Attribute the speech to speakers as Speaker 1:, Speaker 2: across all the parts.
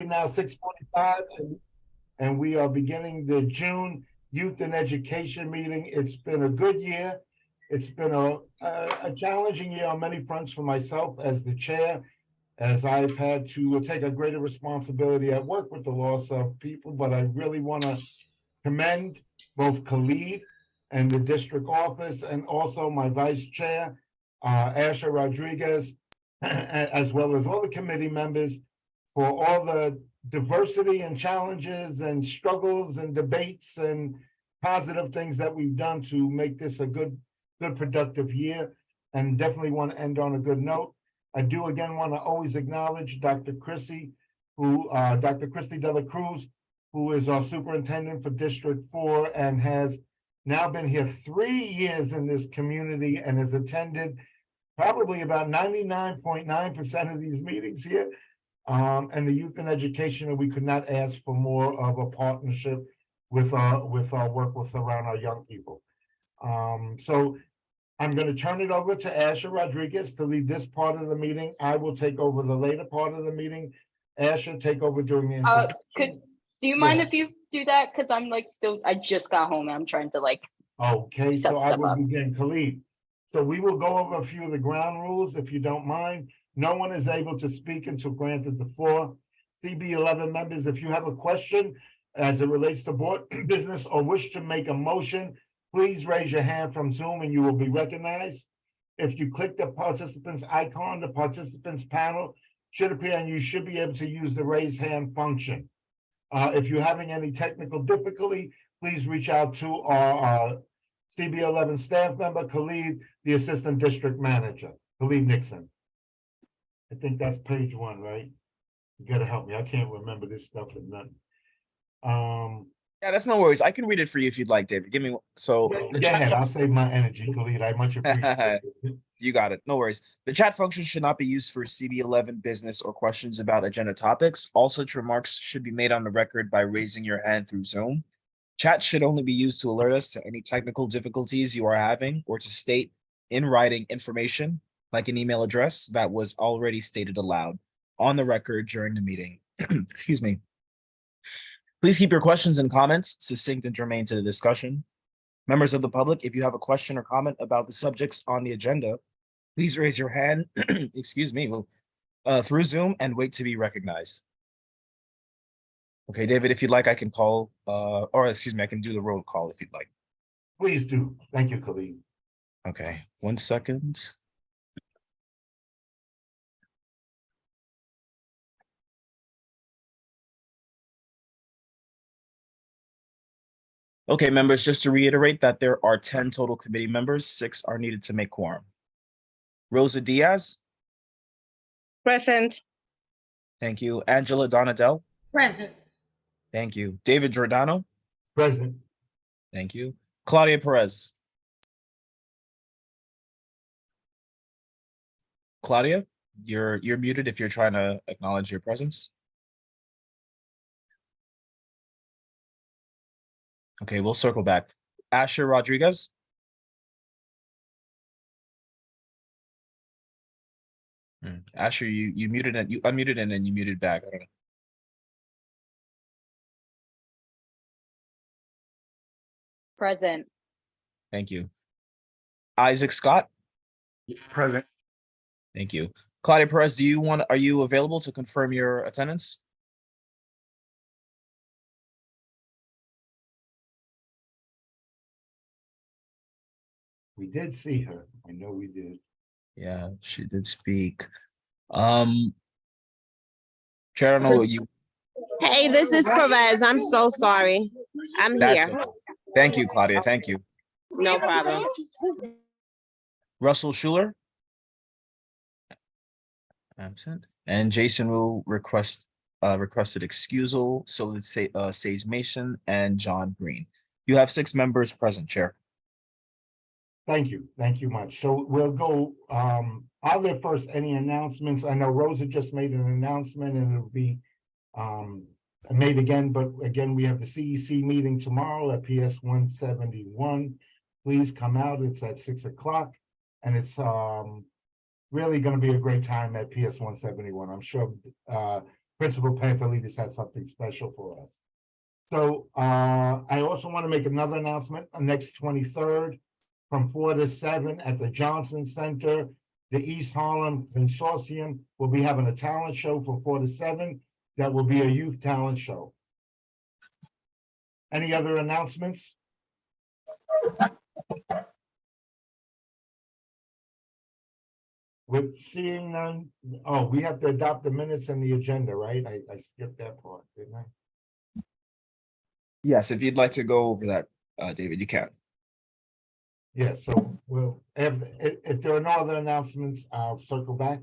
Speaker 1: now 6:45, and we are beginning the June Youth and Education meeting. It's been a good year. It's been a challenging year on many fronts for myself as the chair, as I've had to take a greater responsibility at work with the loss of people, but I really want to commend both Khalid and the district office, and also my vice chair, Asher Rodriguez, as well as all the committee members, for all the diversity and challenges and struggles and debates and positive things that we've done to make this a good productive year, and definitely want to end on a good note. I do again want to always acknowledge Dr. Chrissy Dela Cruz, who is our superintendent for District 4 and has now been here 3 years in this community and has attended probably about 99.9% of these meetings here. And the youth and education, and we could not ask for more of a partnership with our work with around our young people. So I'm going to turn it over to Asher Rodriguez to lead this part of the meeting. I will take over the later part of the meeting. Asher, take over during the introduction.
Speaker 2: Do you mind if you do that? Because I'm like I just got home and I'm trying to like.
Speaker 1: Okay, so I will
Speaker 2: up.
Speaker 1: begin. Khalid. So we will go over a few of the ground rules, if you don't mind. No one is able to speak until granted the floor. CB11 members, if you have a question as it relates to board business or wish to make a motion, please raise your hand from Zoom and you will be recognized. If you click the participants icon, the participants panel should appear and you should be able to use the raise hand function. If you're having any technical difficulty, please reach out to our CB11 staff member, Khalid, the assistant district manager, Khalid Nixon. I think that's page 1, right? You gotta help me. I can't remember this stuff and nothing.
Speaker 3: Yeah, that's no worries. I can read it for you if you'd like, David. Give me so.
Speaker 1: Go ahead. I'll save my energy, Khalid. I much appreciate it.
Speaker 3: You got it. No worries. The chat function should not be used for CB11 business or questions about agenda topics. All such remarks should be made on the record by raising your hand through Zoom. Chat should only be used to alert us to any technical difficulties you are having or to state in writing information like an email address that was already stated aloud on the record during the meeting. Excuse me. Please keep your questions and comments succinct and germane to the discussion. Members of the public, if you have a question or comment about the subjects on the agenda, please raise your hand, excuse me, through Zoom and wait to be recognized. Okay, David, if you'd like, I can call, or excuse me, I can do the roll call if you'd like.
Speaker 1: Please do. Thank you, Khalid.
Speaker 3: Okay, 1 second. Okay, members, just to reiterate that there are 10 total committee members, 6 are needed to make quorum. Rosa Diaz.
Speaker 4: Present.
Speaker 3: Thank you. Angela Donadell.
Speaker 4: Present.
Speaker 3: Thank you. David Giordano.
Speaker 1: Present.
Speaker 3: Thank you. Claudia Perez. Claudia, you're muted if you're trying to acknowledge your presence. Okay, we'll circle back. Asher Rodriguez. Asher, you muted and you unmuted and then you muted back. I don't know.
Speaker 2: Present.
Speaker 3: Thank you. Isaac Scott.
Speaker 1: Present.
Speaker 3: Thank you. Claudia Perez, are you available to confirm your attendance?
Speaker 1: We did see her. I know we did.
Speaker 3: Yeah, she did speak. Chair, I know you.
Speaker 4: Hey, this is Perez. I'm so sorry. I'm here.
Speaker 3: Okay. Thank you, Claudia. Thank you.
Speaker 4: No problem.
Speaker 3: Russell Schuler. Absent. And Jason Wu requested excusal. So let's say Sage Mason and John Green. You have 6 members present, Chair.
Speaker 1: Thank you. Thank you much. So we'll go, I'll let first any announcements. I know Rosa just made an announcement and it'll be made again, but again, we have the CEC meeting tomorrow at PS 171. Please come out. It's at 6 o'clock and it's really going to be a great time at PS 171. I'm sure Principal Pantelidis has something special for us. So I also want to make another announcement on next 23rd from 4 to 7 at the Johnson Center. The East Harlem Consortium will be having a talent show from 4 to 7. That will be a youth talent show. Any other announcements? With seeing none, oh, we have to adopt the minutes and the agenda, right? I skipped that part, didn't I?
Speaker 3: Yes, if you'd like to go over that, David, you can.
Speaker 1: Yeah, so we'll, if there are no other announcements, I'll circle back.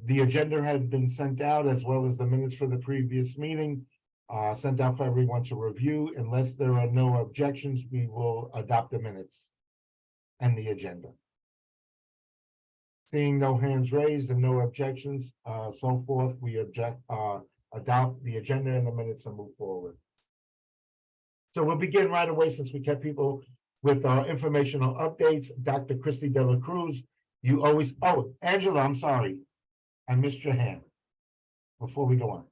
Speaker 1: The agenda has been sent out as well as the minutes for the previous meeting. Sent out for everyone to review. Unless there are no objections, we will adopt the minutes and the agenda. Seeing no hands raised and no objections, so forth, we adopt the agenda and the minutes and move forward. So we'll begin right away since we kept people with our informational updates. Dr. Christy Dela Cruz, you always, oh, Angela, I'm sorry. I missed your hand before we go on.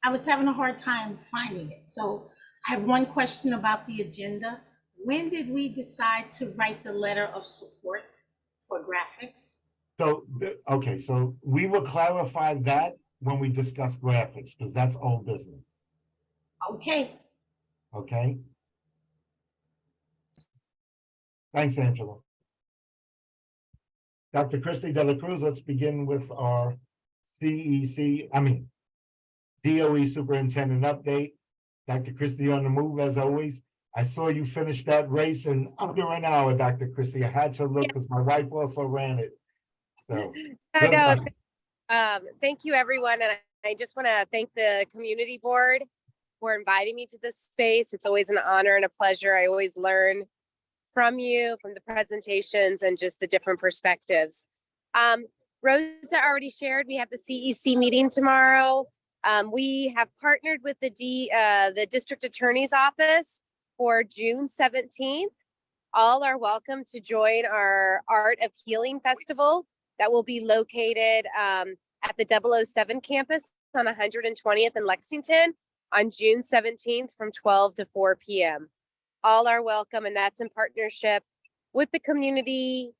Speaker 5: I was having a hard time finding it. So I have one question about the agenda. When did we decide to write the letter of support for graphics?
Speaker 1: So, okay, so we will clarify that when we discuss graphics, because that's old business,
Speaker 5: Okay,
Speaker 1: okay? Thanks, Angela. Dr. Christy Dela Cruz, let's begin with our DOE Superintendent update. Dr. Christy on the move as always. I saw you finish that race in under an hour, Dr. Christy. I had to look because my wife also ran it. So,
Speaker 6: I know. Thank you, everyone. And I just want to thank the community board for inviting me to this space. It's always an honor and a pleasure. I always learn from you, from the presentations and just the different perspectives. Rosa already shared, we have the CEC meeting tomorrow. We have partnered with the District Attorney's Office for June 17th. All are welcome to join our Art of Healing Festival that will be located at the 007 campus on 120th in Lexington on June 17th from 12 to 4 p.m. All are welcome, and that's in partnership with the community,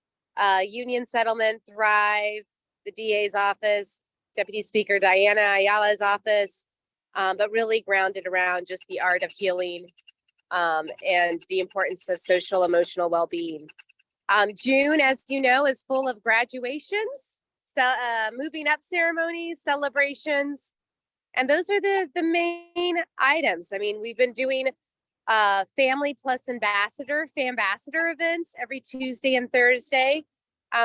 Speaker 6: Union Settlement, Thrive, the DA's office, Deputy Speaker Diana Ayala's office, but really grounded around just the art of healing and the importance of social emotional well-being. June, as you know, is full of graduations, moving up ceremonies, celebrations, and those are the main items. I mean, we've been doing Family Plus Ambassador events every Tuesday and Thursday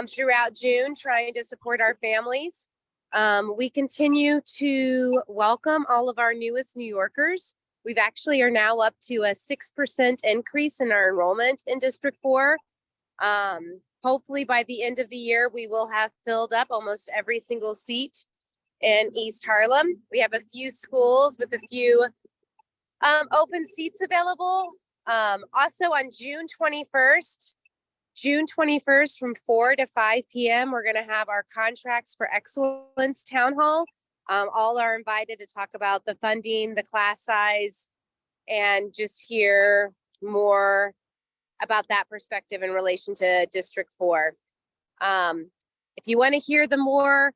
Speaker 6: throughout June, trying to support our families. We continue to welcome all of our newest New Yorkers. We've actually are now up to a 6% increase in our enrollment in District 4. Hopefully by the end of the year, we will have filled up almost every single seat in East Harlem. We have a few schools with a few open seats available. Also on June 21st from 4 to 5 p.m., we're going to have our Contracts for Excellence Town Hall. All are invited to talk about the funding, the class size, and just hear more about that perspective in relation to District 4. If you want to hear the more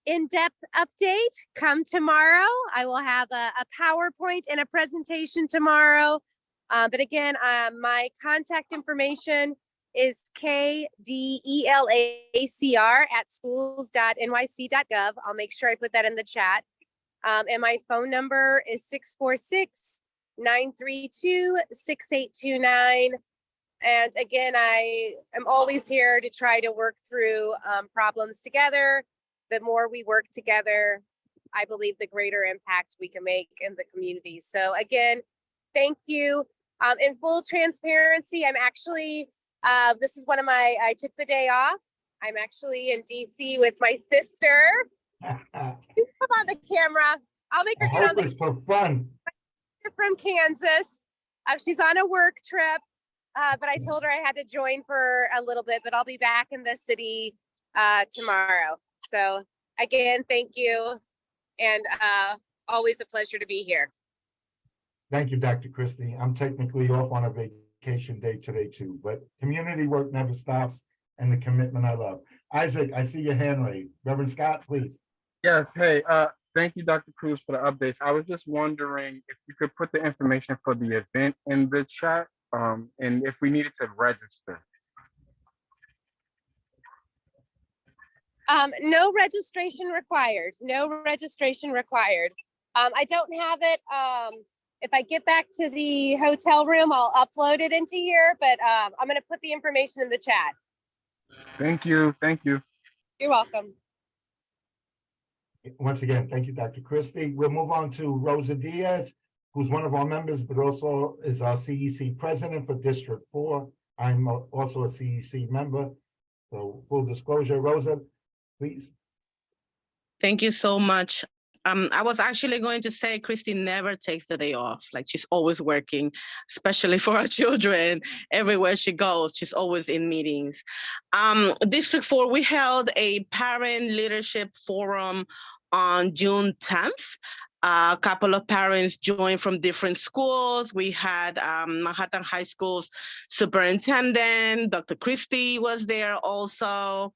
Speaker 6: in-depth update, come tomorrow. I will have a PowerPoint and a presentation tomorrow. But again, my contact information is kdelacr@schools.nyc.gov. I'll make sure I put that in the chat. And my phone number is 646-932-6829. And again, I am always here to try to work through problems together. The more we work together, I believe the greater impact we can make in the community. So again, thank you. In full transparency, I'm actually, this is I took the day off. I'm actually in DC with my sister. Come on the camera. I'll make her get on the
Speaker 1: for fun.
Speaker 6: From Kansas. She's on a work trip. But I told her I had to join for a little bit, but I'll be back in the city tomorrow. So again, thank you. And always a pleasure to be here.
Speaker 1: Thank you, Dr. Christie. I'm technically off on a vacation day today too, but community work never stops and the commitment I love. Isaac, I see your hand raised. Reverend Scott, please.
Speaker 7: Yes, hey, thank you, Dr. Cruz, for the updates. I was just wondering if you could put the information for the event in the chat, and if we needed to register.
Speaker 6: No registration required. No registration required. I don't have it. If I get back to the hotel room, I'll upload it into here, but I'm going to put the information in the chat.
Speaker 7: Thank you, thank you.
Speaker 6: You're welcome.
Speaker 1: Once again, thank you, Dr. Christie. We'll move on to Rosa Diaz, who's one of our members, but also is our CEC president for District 4. I'm also a CEC member. So full disclosure, Rosa, please.
Speaker 4: Thank you so much. I was actually going to say Christy never takes the day off. Like she's always working, especially for our children. Everywhere she goes, she's always in meetings. District 4, we held a parent leadership forum on June 10th. A couple of parents joined from different schools. We had Manhattan High School's superintendent, Dr. Christie was there also.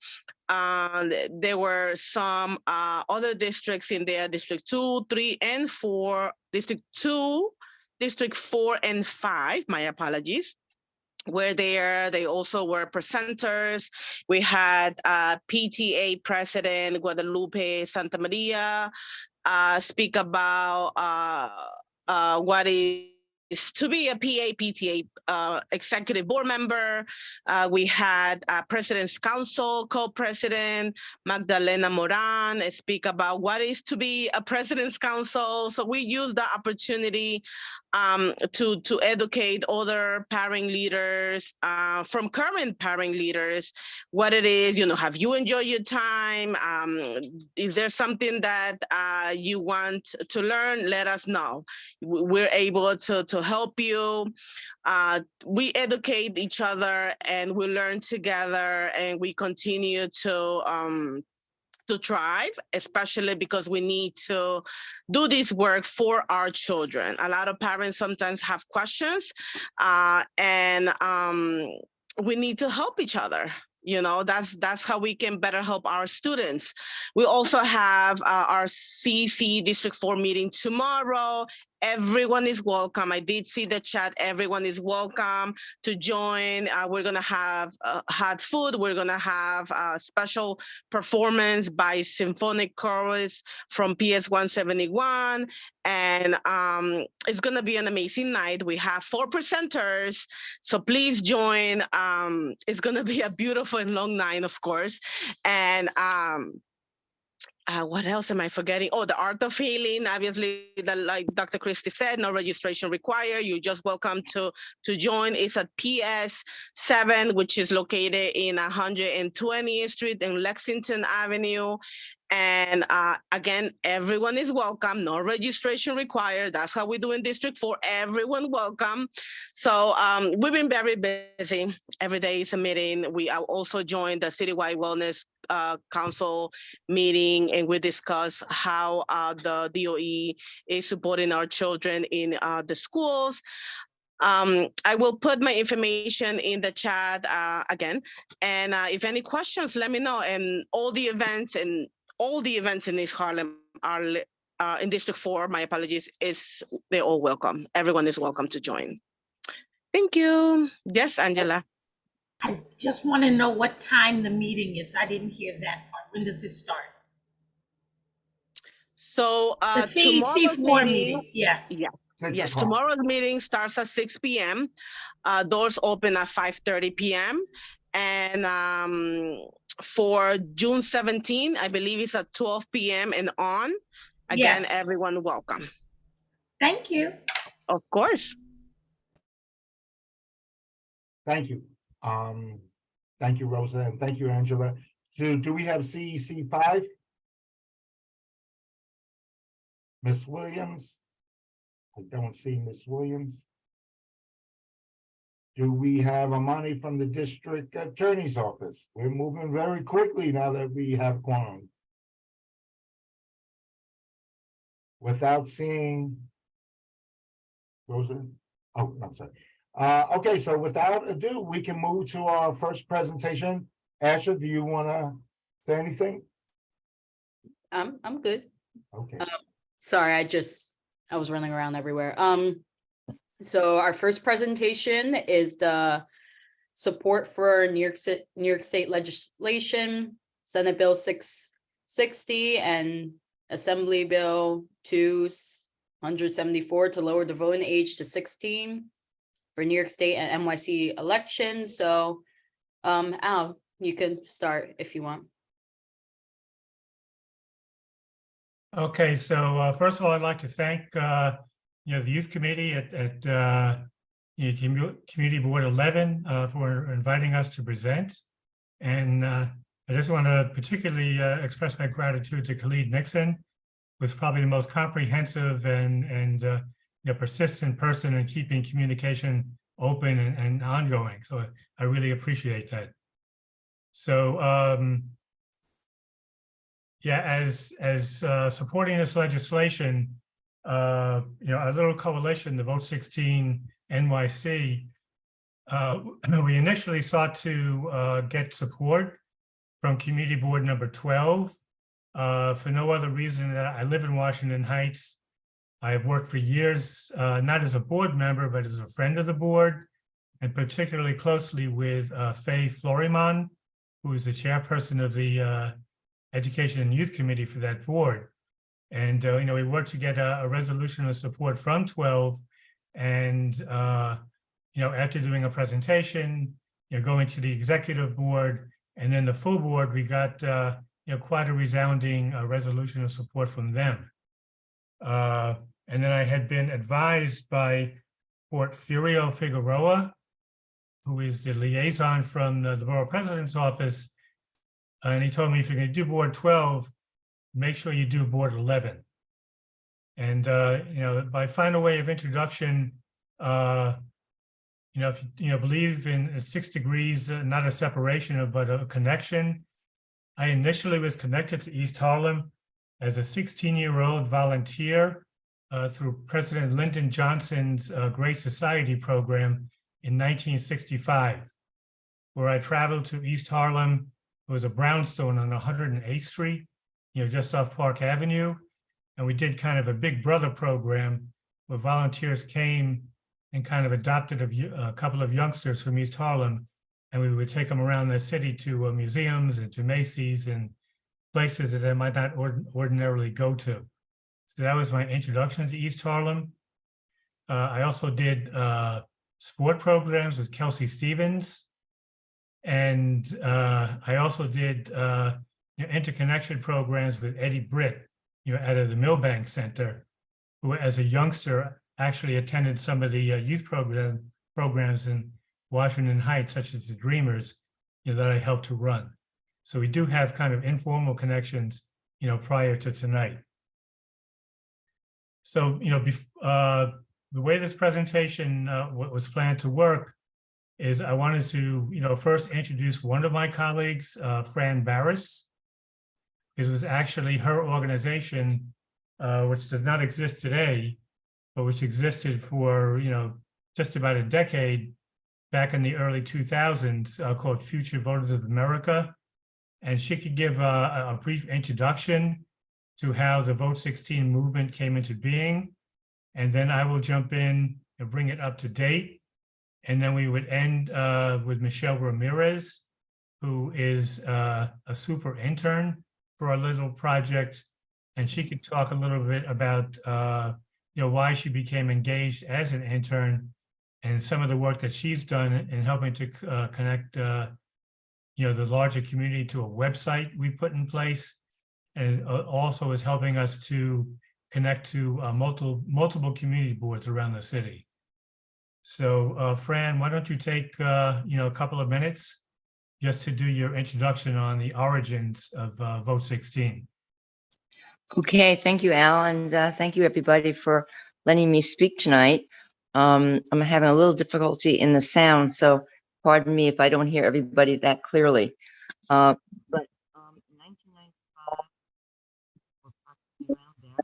Speaker 4: There were some other districts in there, District 2, 3, and 4, District 2, District 4 and 5, my apologies, were there. They also were presenters. We had PTA President Guadalupe Santa Maria speak about what is to be a PTA executive board member. We had President's Council co-president Magdalena Moran speak about what is to be a President's Council. So we used the opportunity to educate other parent leaders from current parent leaders what it is. Have you enjoyed your time? Is there something that you want to learn? Let us know. We're able to help you. We educate each other and we learn together, and we continue to thrive, especially because we need to do this work for our children. A lot of parents sometimes have questions, and we need to help each other. That's how we can better help our students. We also have our CC District 4 meeting tomorrow. Everyone is welcome. I did see the chat. Everyone is welcome to join. We're going to have hot food. We're going to have a special performance by Symphonic Chorus from PS 171. And it's going to be an amazing night. We have 4 presenters, so please join. It's going to be a beautiful and long night, of course. And what else am I forgetting? Oh, the Art of Healing. Obviously, like Dr. Christie said, no registration required. You're just welcome to join. It's at PS 7, which is located in 120th Street and Lexington Avenue. And again, everyone is welcome. No registration required. That's how we do in District 4. Everyone welcome. So we've been very busy. Every day is a meeting. We also joined the Citywide Wellness Council meeting, and we discuss how the DOE is supporting our children in the schools. I will put my information in the chat again, and if any questions, let me know. And all the events in East Harlem are in District 4, my apologies, they're all welcome. Everyone is welcome to join. Thank you. Yes, Angela.
Speaker 5: I just want to know what time the meeting is. I didn't hear that part. When does it start?
Speaker 4: So
Speaker 5: The CEC 4 meeting, yes.
Speaker 4: Yes.
Speaker 1: 6
Speaker 4: Yes,
Speaker 1: o'clock.
Speaker 4: tomorrow's meeting starts at 6 p.m. Doors open at 5:30 p.m. And for June 17, I believe it's at 12 p.m. and on. Again,
Speaker 5: Yes.
Speaker 4: everyone welcome.
Speaker 5: Thank you.
Speaker 4: Of course.
Speaker 1: Thank you. Thank you, Rosa, and thank you, Angela. So do we have CEC 5? Miss Williams? I don't see Miss Williams. Do we have Amani from the district attorney's office? We're moving very quickly now that we have quorum. Without seeing Rosen? Oh, I'm sorry. Okay, so without ado, we can move to our first presentation. Asher, do you want to say anything?
Speaker 2: I'm good.
Speaker 1: Okay.
Speaker 2: Sorry, I was running around everywhere. So our first presentation is the support for New York State legislation, Senate Bill 660 and Assembly Bill 274 to lower the voting age to 16 for New York State and NYC elections. So, Al, you can start if you want.
Speaker 8: Okay, so first of all, I'd like to thank the youth committee at Community Board 11 for inviting us to present, and I just want to particularly express my gratitude to Khalid Nixon, who's probably the most comprehensive and persistent person in keeping communication open and ongoing. So I really appreciate that. So. Yeah, as supporting this legislation, our little coalition, the Vote 16 NYC, we initially sought to get support from Community Board number 12 for no other reason than I live in Washington Heights. I have worked for years, not as a board member, but as a friend of the board, and particularly closely with Faye Florimon, who is the chairperson of the Education and Youth Committee for that board. And, we worked to get a resolution of support from 12. And, after doing a presentation, going to the executive board and then the full board, we got, quite a resounding resolution of support from them. And then I had been advised by Porfirio Figueroa, who is the liaison from the borough president's office. And he told me, if you're going to do board 12, make sure you do board 11. And, by final way of introduction, if you believe in 6 degrees, not a separation, but a connection. I initially was connected to East Harlem as a 16-year-old volunteer through President Lyndon Johnson's Great Society program in 1965, where I traveled to East Harlem. It was a brownstone on 108th Street, just off Park Avenue. And we did kind of a big brother program where volunteers came and kind of adopted a couple of youngsters from East Harlem. And we would take them around the city to museums and to Macy's and places that they might not ordinarily go to. So that was my introduction to East Harlem. I also did sport programs with Kelsey Stevens. And I also did interconnection programs with Eddie Britt, out of the Milbank Center, who as a youngster actually attended some of the youth programs in Washington Heights, such as the Dreamers, that I helped to run. So we do have kind of informal connections, prior to tonight. So, the way this presentation was planned to work is I wanted to, first introduce one of my colleagues, Fran Barris. It was actually her organization, which does not exist today, but which existed for, just about a decade back in the early 2000s, called Future Voters of America. And she could give a brief introduction to how the Vote 16 movement came into being. And then I will jump in and bring it up to date. And then we would end with Michelle Ramirez, who is a super intern for our little project. And she could talk a little bit about, why she became engaged as an intern and some of the work that she's done in helping to connect, the larger community to a website we put in place. And also is helping us to connect to multiple community boards around the city. So, Fran, why don't you take, a couple of minutes just to do your introduction on the origins of Vote 16.
Speaker 9: Okay, thank you, Al, and thank you, everybody, for letting me speak tonight. I'm having a little difficulty in the sound, so pardon me if I don't hear everybody that clearly. But in 1995, or approximately around there,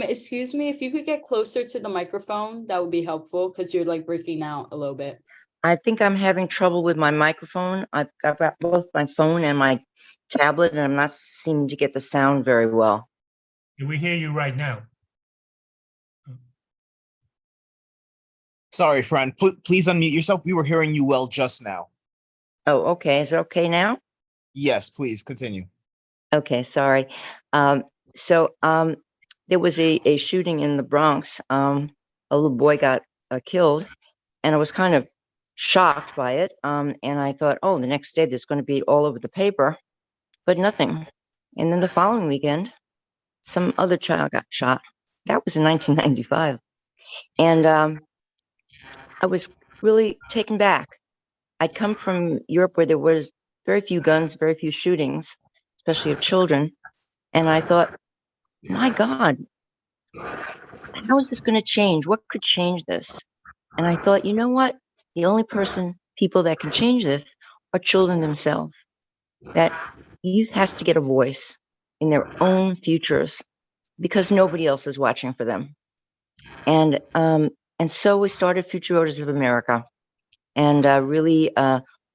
Speaker 2: Excuse me, if you could get closer to the microphone, that would be helpful because you're like breaking out a little bit.
Speaker 9: I think I'm having trouble with my microphone. I've got both my phone and my tablet, and I'm not seeming to get the sound very well.
Speaker 8: We hear you right now.
Speaker 3: Sorry, friend. Please unmute yourself. We were hearing you well just now.
Speaker 9: Oh, okay. Is it okay now?
Speaker 3: Yes, please continue.
Speaker 9: Okay, sorry. There was a shooting in the Bronx. A little boy got killed, and I was kind of shocked by it. And I thought, oh, the next day there's going to be all over the paper, but nothing. And then the following weekend, some other child got shot. That was in 1995. And I was really taken back. I'd come from Europe where there was very few guns, very few shootings, especially of children. And I thought, my God, how is this going to change? What could change this? And I thought, you know what? The only people that can change this are children themselves. That youth has to get a voice in their own futures because nobody else is watching for them. And so we started Future Voters of America, and really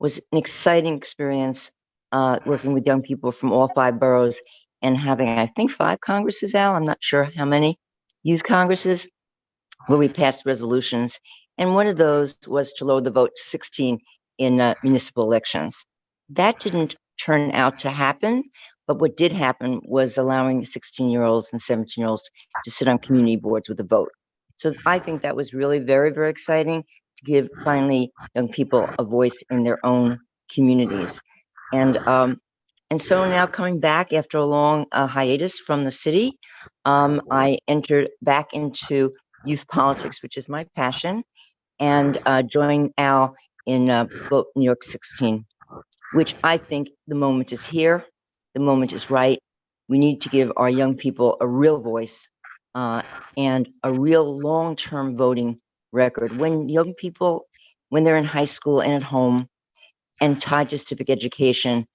Speaker 9: was an exciting experience working with young people from all 5 boroughs and having, I think, 5 congresses, Al. I'm not sure how many youth congresses where we passed resolutions. And one of those was to lower the vote to 16 in municipal elections. That didn't turn out to happen, but what did happen was allowing 16-year-olds and 17-year-olds to sit on community boards with a vote. So I think that was really very, very exciting to give finally young people a voice in their own communities. And so now coming back after a long hiatus from the city, I entered back into youth politics, which is my passion, and joined Al in Vote New York 16, which I think the moment is here. The moment is right. We need to give our young people a real voice and a real long-term voting record. When young people, when they're in high school and at home and tied to civic education,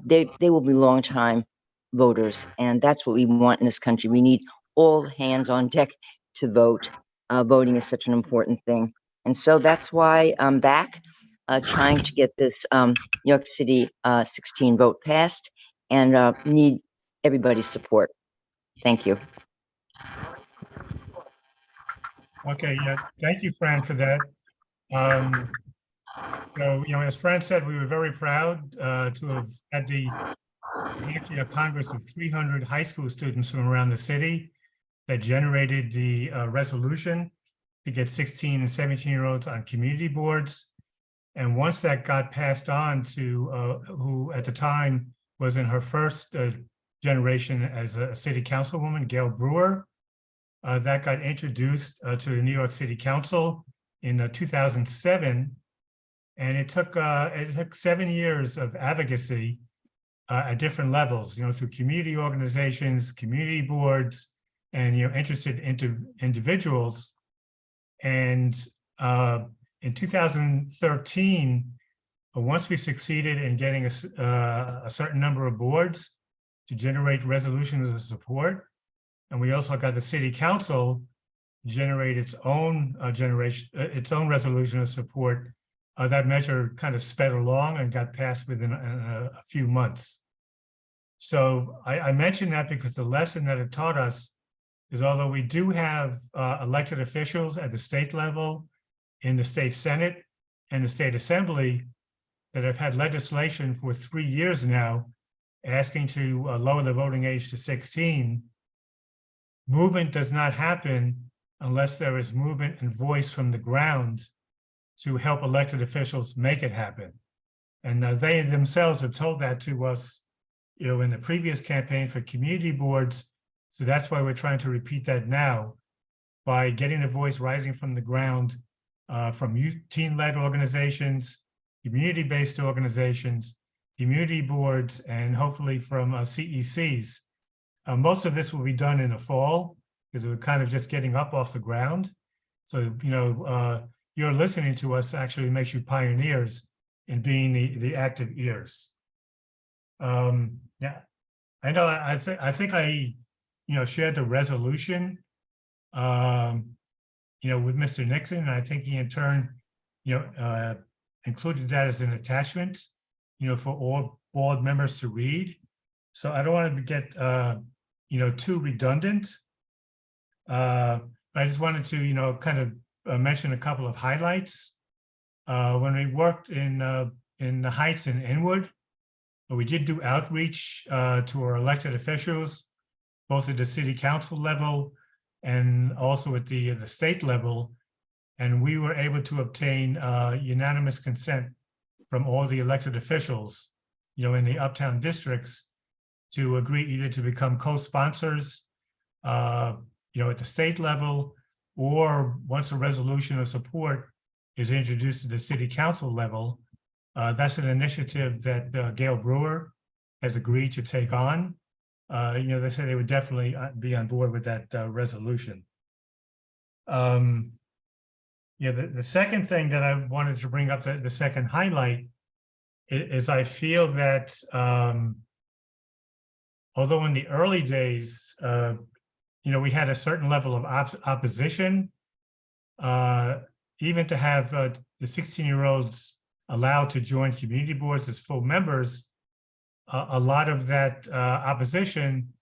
Speaker 9: they will be long-time voters. And that's what we want in this country. We need all hands on deck to vote. Voting is such an important thing. And so that's why I'm back trying to get this New York City 16 vote passed, and need everybody's support. Thank you.
Speaker 8: Okay, yeah, thank you, Fran, for that. So, as Fran said, we were very proud to have had actually a Congress of 300 high school students from around the city that generated the resolution to get 16 and 17-year-olds on community boards. And once that got passed on to who at the time was in her first generation as a city councilwoman, Gail Brewer, that got introduced to the New York City Council in 2007. And it took 7 years of advocacy at different levels, through community organizations, community boards, and interested individuals. And in 2013, once we succeeded in getting a certain number of boards to generate resolutions of support, and we also got the city council generate its own resolution of support, that measure kind of sped along and got passed within a few months. So I mention that because the lesson that it taught us is, although we do have elected officials at the state level, in the state Senate and the state Assembly, that have had legislation for 3 years now asking to lower the voting age to 16, movement does not happen unless there is movement and voice from the ground to help elected officials make it happen. And they themselves have told that to us, in the previous campaign for community boards. So that's why we're trying to repeat that now by getting the voice rising from the ground, from youth teen-led organizations, community-based organizations, community boards, and hopefully from CECs. Most of this will be done in the fall because we're kind of just getting up off the ground. So, you're listening to us actually makes you pioneers in being the active ears. Yeah, I know. I think I shared the resolution, with Mr. Nixon, and I think he in turn, included that as an attachment, for all board members to read. So I don't want to get, too redundant. But I just wanted to, kind of mention a couple of highlights. When we worked in the Heights and Inwood, we did do outreach to our elected officials, both at the city council level and also at the state level. And we were able to obtain unanimous consent from all the elected officials, in the uptown districts to agree either to become co-sponsors, at the state level, or once a resolution of support is introduced at the city council level. That's an initiative that Gail Brewer has agreed to take on. They said they would definitely be on board with that resolution. The second thing that I wanted to bring up, the second highlight, is I feel that although in the early days, we had a certain level of opposition, even to have the 16-year-olds allowed to join community boards as full members, a lot of that opposition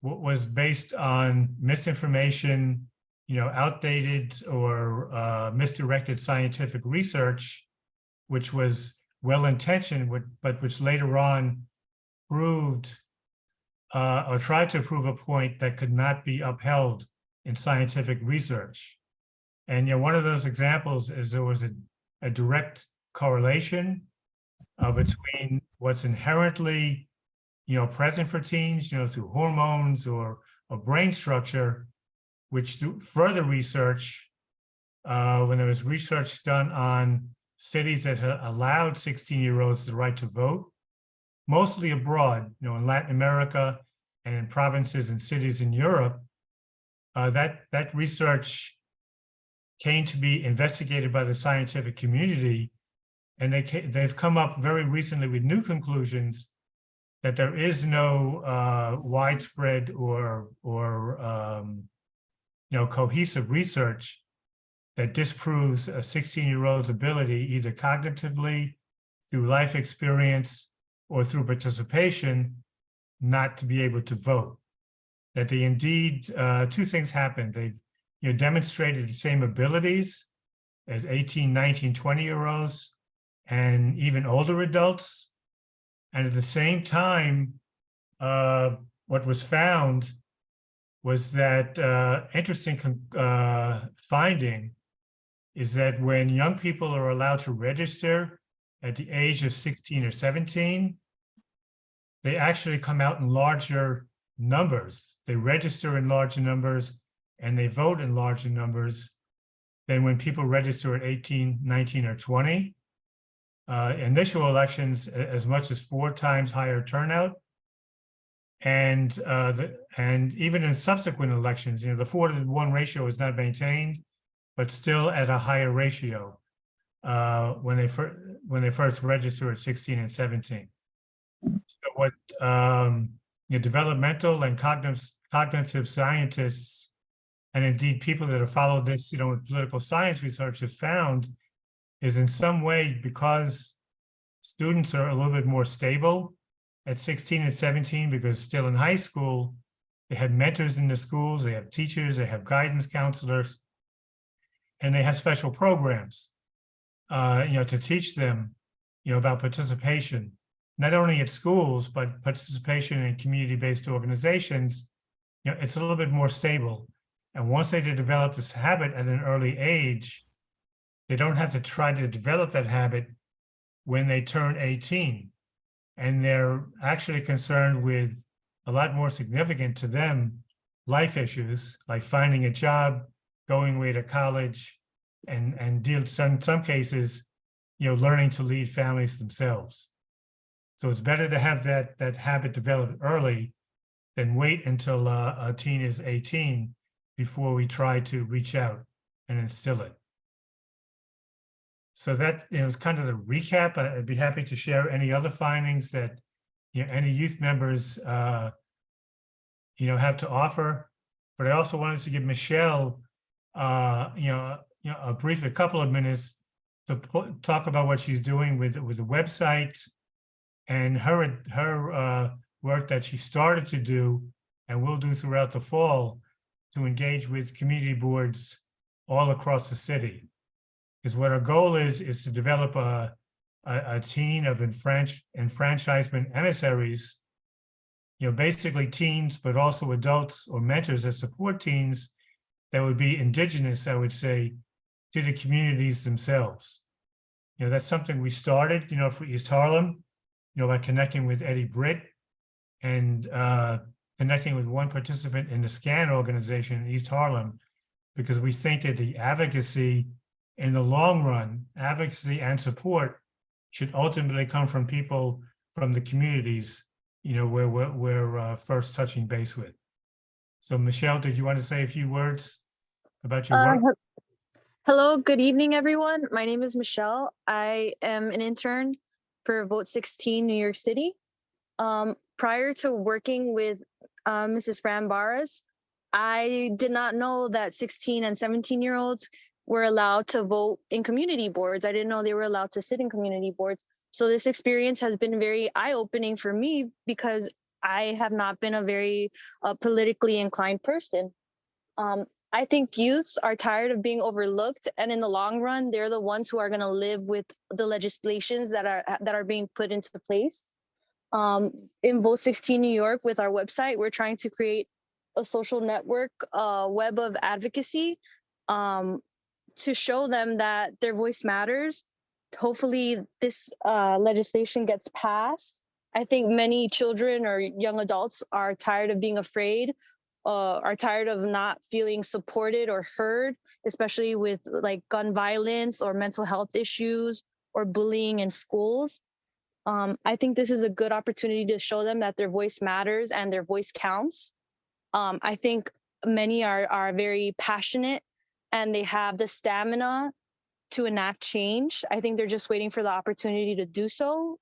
Speaker 8: was based on misinformation, outdated or misdirected scientific research, which was well-intentioned, but which later on proved or tried to prove a point that could not be upheld in scientific research. And one of those examples is there was a direct correlation between what's inherently, present for teens, through hormones or brain structure, which through further research, when there was research done on cities that had allowed 16-year-olds the right to vote, mostly abroad, in Latin America and in provinces and cities in Europe, that research came to be investigated by the scientific community. And they've come up very recently with new conclusions that there is no widespread or cohesive research that disproves a 16-year-old's ability, either cognitively, through life experience, or through participation, not to be able to vote. That they indeed, two things happened. They've demonstrated the same abilities as 18, 19, 20-year-olds, and even older adults. And at the same time, what was found was that interesting finding is that when young people are allowed to register at the age of 16 or 17, they actually come out in larger numbers. They register in larger numbers and they vote in larger numbers than when people register at 18, 19, or 20. Initial elections, as much as 4 times higher turnout. And even in subsequent elections, the 4-to-1 ratio is not maintained, but still at a higher ratio when they first register at 16 and 17. So what developmental and cognitive scientists, and indeed people that have followed this, with political science research, have found is in some way, because students are a little bit more stable at 16 and 17, because still in high school, they have mentors in the schools, they have teachers, they have guidance counselors, and they have special programs, to teach them, about participation, not only at schools, but participation in community-based organizations. It's a little bit more stable. And once they develop this habit at an early age, they don't have to try to develop that habit when they turn 18. And they're actually concerned with a lot more significant to them life issues, like finding a job, going away to college, and deal in some cases, learning to lead families themselves. So it's better to have that habit developed early than wait until a teen is 18 before we try to reach out and instill it. So that is kind of the recap. I'd be happy to share any other findings that any youth members have to offer. But I also wanted to give Michelle, a couple of minutes to talk about what she's doing with the website and her work that she started to do and will do throughout the fall to engage with community boards all across the city. Because what our goal is to develop a team of enfranchisement emissaries, basically teens, but also adults or mentors that support teens that would be indigenous, I would say, to the communities themselves. That's something we started, for East Harlem, by connecting with Eddie Britt and connecting with one participant in the SCAN organization in East Harlem, because we think that the advocacy in the long run, advocacy and support should ultimately come from people from the communities, where we're first touching base with. So Michelle, did you want to say a few words about your work?
Speaker 10: Hello, good evening, everyone. My name is Michelle. I am an intern for Vote 16 New York City. Prior to working with Mrs. Fran Barras, I did not know that 16 and 17-year-olds were allowed to vote in community boards. I didn't know they were allowed to sit in community boards. So this experience has been very eye-opening for me because I have not been a very politically inclined person. I think youths are tired of being overlooked, and in the long run, they're the ones who are going to live with the legislations that are being put into place. In Vote 16 New York, with our website, we're trying to create a social network, web of advocacy, to show them that their voice matters. Hopefully, this legislation gets passed. I think many children or young adults are tired of being afraid, are tired of not feeling supported or heard, especially with like gun violence or mental health issues or bullying in schools. I think this is a good opportunity to show them that their voice matters and their voice counts. I think many are very passionate and they have the stamina to enact change. I think they're just waiting for the opportunity to do so.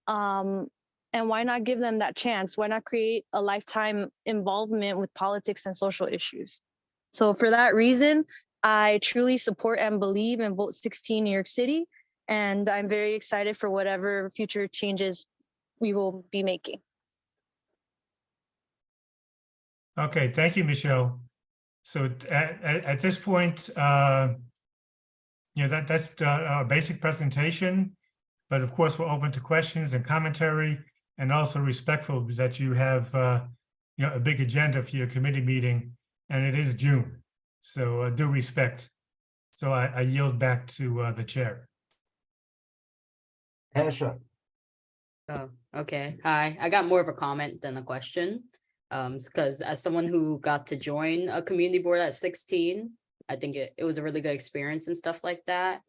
Speaker 10: And why not give them that chance? Why not create a lifetime involvement with politics and social issues? So for that reason, I truly support and believe in Vote 16 New York City. And I'm very excited for whatever future changes we will be making.
Speaker 8: Okay, thank you, Michelle. So at this point, that's our basic presentation. But of course, we're open to questions and commentary, and also respectful that you have a big agenda for your committee meeting, and it is June. So due respect. So I yield back to the chair.
Speaker 1: Asha,
Speaker 2: Oh, okay. Hi. I got more of a comment than a question. Because as someone who got to join a community board at 16, I think it was a really good experience and stuff like that.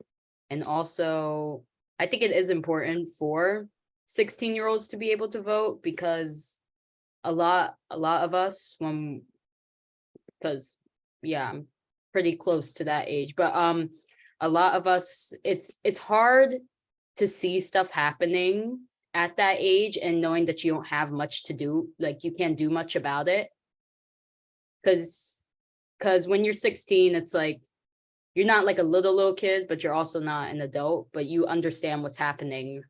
Speaker 2: And also, I think it is important for 16-year-olds to be able to vote, because a lot of us, because yeah, I'm pretty close to that age, but a lot of us, it's hard to see stuff happening at that age and knowing that you don't have much to do, like you can't do much about it. Because when you're 16, it's like you're not like a little kid, but you're also not an adult, but you understand what's happening.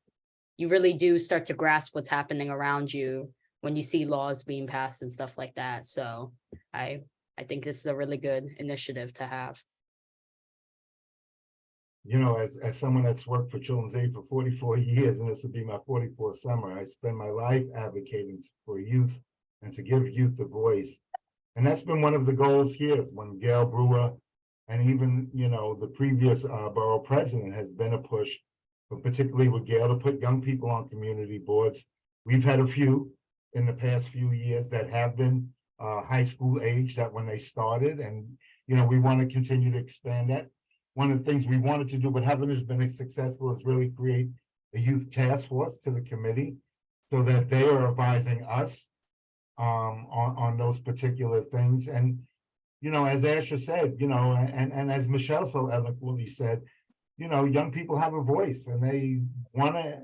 Speaker 2: You really do start to grasp what's happening around you when you see laws being passed and stuff like that. So I think this is a really good initiative to have.
Speaker 1: As someone that's worked for Children's Aid for 44 years, and this will be my 44th summer, I spend my life advocating for youth and to give youth a voice. And that's been one of the goals here, when Gail Brewer and even, the previous borough president has been a push, but particularly with Gail, to put young people on community boards. We've had a few in the past few years that have been high school age, that when they started, and, we want to continue to expand that. One of the things we wanted to do, but haven't has been successful, is really create a youth task force to the committee so that they are advising us on those particular things. And, as Asha said, and as Michelle so eloquently said, young people have a voice and they want to,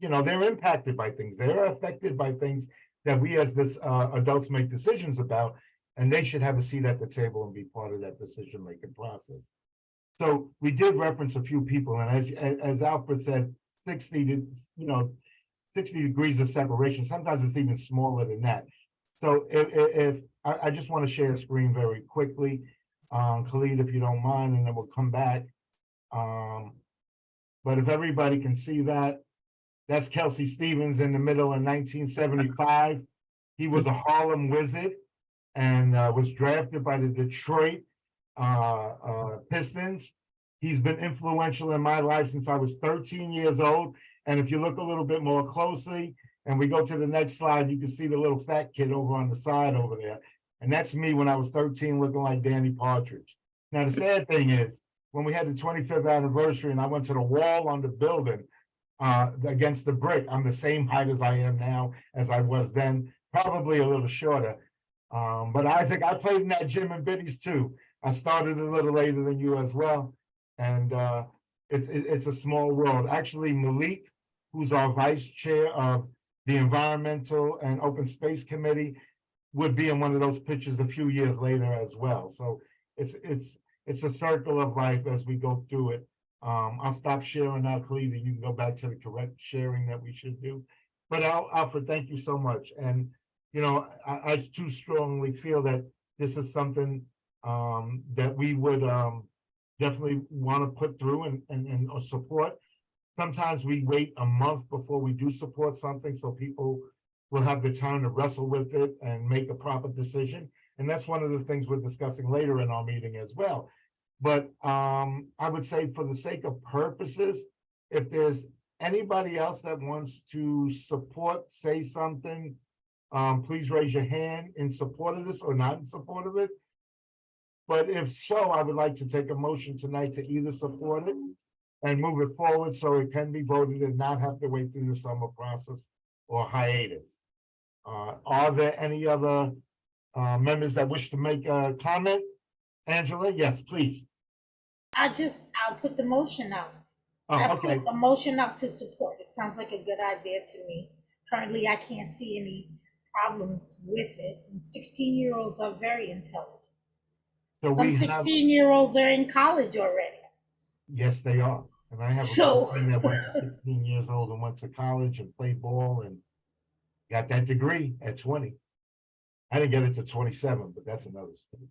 Speaker 1: they're impacted by things. They're affected by things that we as this adults make decisions about, and they should have a seat at the table and be part of that decision-making process. So we did reference a few people, and as Alfred said, 60 to, 60 degrees of separation. Sometimes it's even smaller than that. So if I just want to share a screen very quickly, Khalid, if you don't mind, and then we'll come back. But if everybody can see that, that's Kelsey Stevens in the middle in 1975. He was a Harlem Wizard and was drafted by the Detroit Pistons. He's been influential in my life since I was 13 years old. And if you look a little bit more closely, and we go to the next slide, you can see the little fat kid over on the side over there. And that's me when I was 13, looking like Danny Partridge. Now, the sad thing is, when we had the 25th anniversary and I went to the wall on the building against the brick, I'm the same height as I am now as I was then, probably a little shorter. But Isaac, I played in that gym in Biddy's too. I started a little later than you as well. And it's a small world. Actually, Malik, who's our vice chair of the Environmental and Open Space Committee, would be in one of those pictures a few years later as well. So it's a circle of life as we go through it. I'll stop sharing now, Cleve, and you can go back to the correct sharing that we should do. But Alfred, thank you so much. And I too strongly feel that this is something that we would definitely want to put through and support. Sometimes we wait a month before we do support something, so people will have the time to wrestle with it and make a proper decision. And that's one of the things we're discussing later in our meeting as well. But I would say, for the sake of purposes, if there's anybody else that wants to support, say something, please raise your hand in support of this or not in support of it. But if so, I would like to take a motion tonight to either support it and move it forward so it can be voted and not have to wait through the summer process or hiatus. Are there any other members that wish to make a comment? Angela, yes, please.
Speaker 5: I'll put the motion out.
Speaker 1: Oh,
Speaker 5: I
Speaker 1: okay.
Speaker 5: put a motion up to support. It sounds like a good idea to me. Currently, I can't see any problems with it. And 16-year-olds are very intelligent.
Speaker 1: So
Speaker 5: Some
Speaker 1: we have,
Speaker 5: 16-year-olds are in college already.
Speaker 1: yes, they are. And I have
Speaker 5: So-
Speaker 1: a friend that went to 16 years old and went to college and played ball and got that degree at 20. I didn't get it to 27, but that's another story.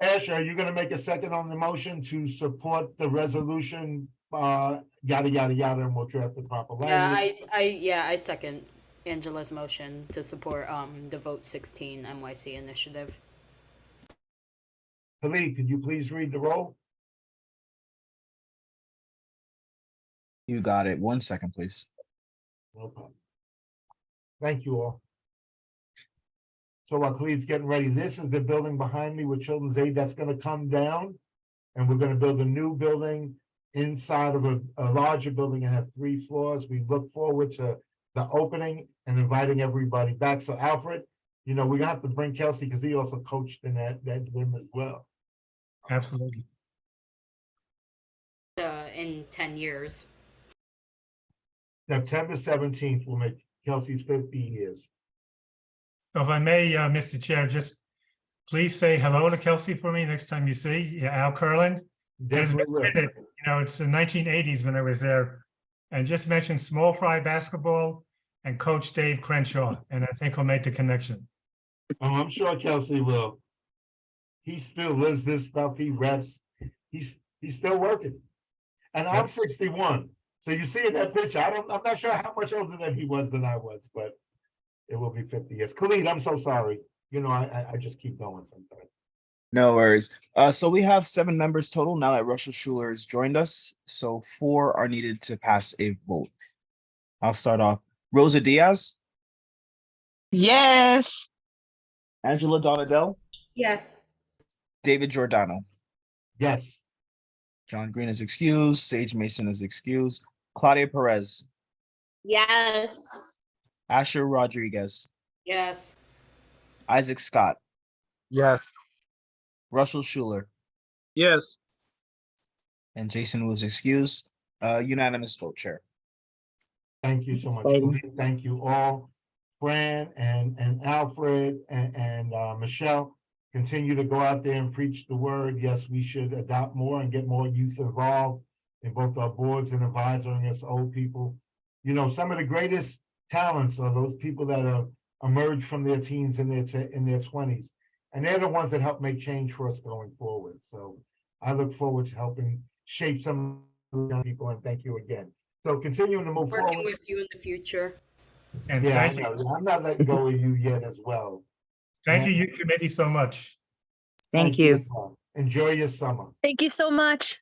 Speaker 1: Ash, are you going to make a second on the motion to support the resolution, yada, yada, yada, and we'll draft the proper language?
Speaker 2: I second Angela's motion to support the Vote 16 NYC initiative.
Speaker 1: Khalid, could you please read the roll?
Speaker 3: You got it. 1 second, please.
Speaker 1: No problem. Thank you all. So while Khalid's getting ready, this is the building behind me with Children's Aid that's going to come down. And we're going to build a new building inside of a larger building and have 3 floors. We look forward to the opening and inviting everybody back. So Alfred, we're going to have to bring Kelsey because he also coached in that gym as well.
Speaker 8: Absolutely.
Speaker 2: In 10 years.
Speaker 1: September 17th will make Kelsey's 50 years.
Speaker 8: So if I may, Mr. Chair, just please say hello to Kelsey for me next time you see Al Curland.
Speaker 1: Definitely will.
Speaker 8: It's the 1980s when I was there, and just mention small fry basketball and Coach Dave Crenshaw, and I think he'll make the connection.
Speaker 1: Oh, I'm sure Kelsey will. He still lives this stuff. He reps. He's still working. And I'm 61. So you see in that picture, I'm not sure how much older than he was than I was, but it will be 50 years. Khalid, I'm so sorry. I just keep going sometimes.
Speaker 3: No worries. So we have 7 members total now that Russell Schuler has joined us. So 4 are needed to pass a vote. I'll start off. Rosa Diaz,
Speaker 4: Yes.
Speaker 3: Angela Donadell,
Speaker 5: Yes.
Speaker 3: David Giordano.
Speaker 1: Yes.
Speaker 3: John Green is excused. Sage Mason is excused. Claudia Perez,
Speaker 6: Yes.
Speaker 3: Asher Rodriguez,
Speaker 2: Yes.
Speaker 3: Isaac Scott,
Speaker 7: Yes.
Speaker 3: Russell Schuler,
Speaker 7: Yes.
Speaker 3: and Jason was excused. Unanimous vote, Chair.
Speaker 1: Thank you so much.
Speaker 9: Exciting.
Speaker 1: Thank you all. Fran and Alfred and Michelle, continue to go out there and preach the word. Yes, we should adopt more and get more youth involved in both our boards and advisory us old people. You know, some of the greatest talents are those people that have emerged from their teens and in their 20s. And they're the ones that help make change for us going forward. So I look forward to helping shape some young people, and thank you again. So continuing to move
Speaker 2: Working
Speaker 1: forward.
Speaker 2: with you in the future.
Speaker 8: And
Speaker 1: Yeah, I
Speaker 8: thank you,
Speaker 1: know. I'm not letting go of you yet as well.
Speaker 8: thank you, youth committee, so much.
Speaker 9: Thank
Speaker 1: as
Speaker 9: you.
Speaker 1: well. Enjoy your summer.
Speaker 10: Thank you so much.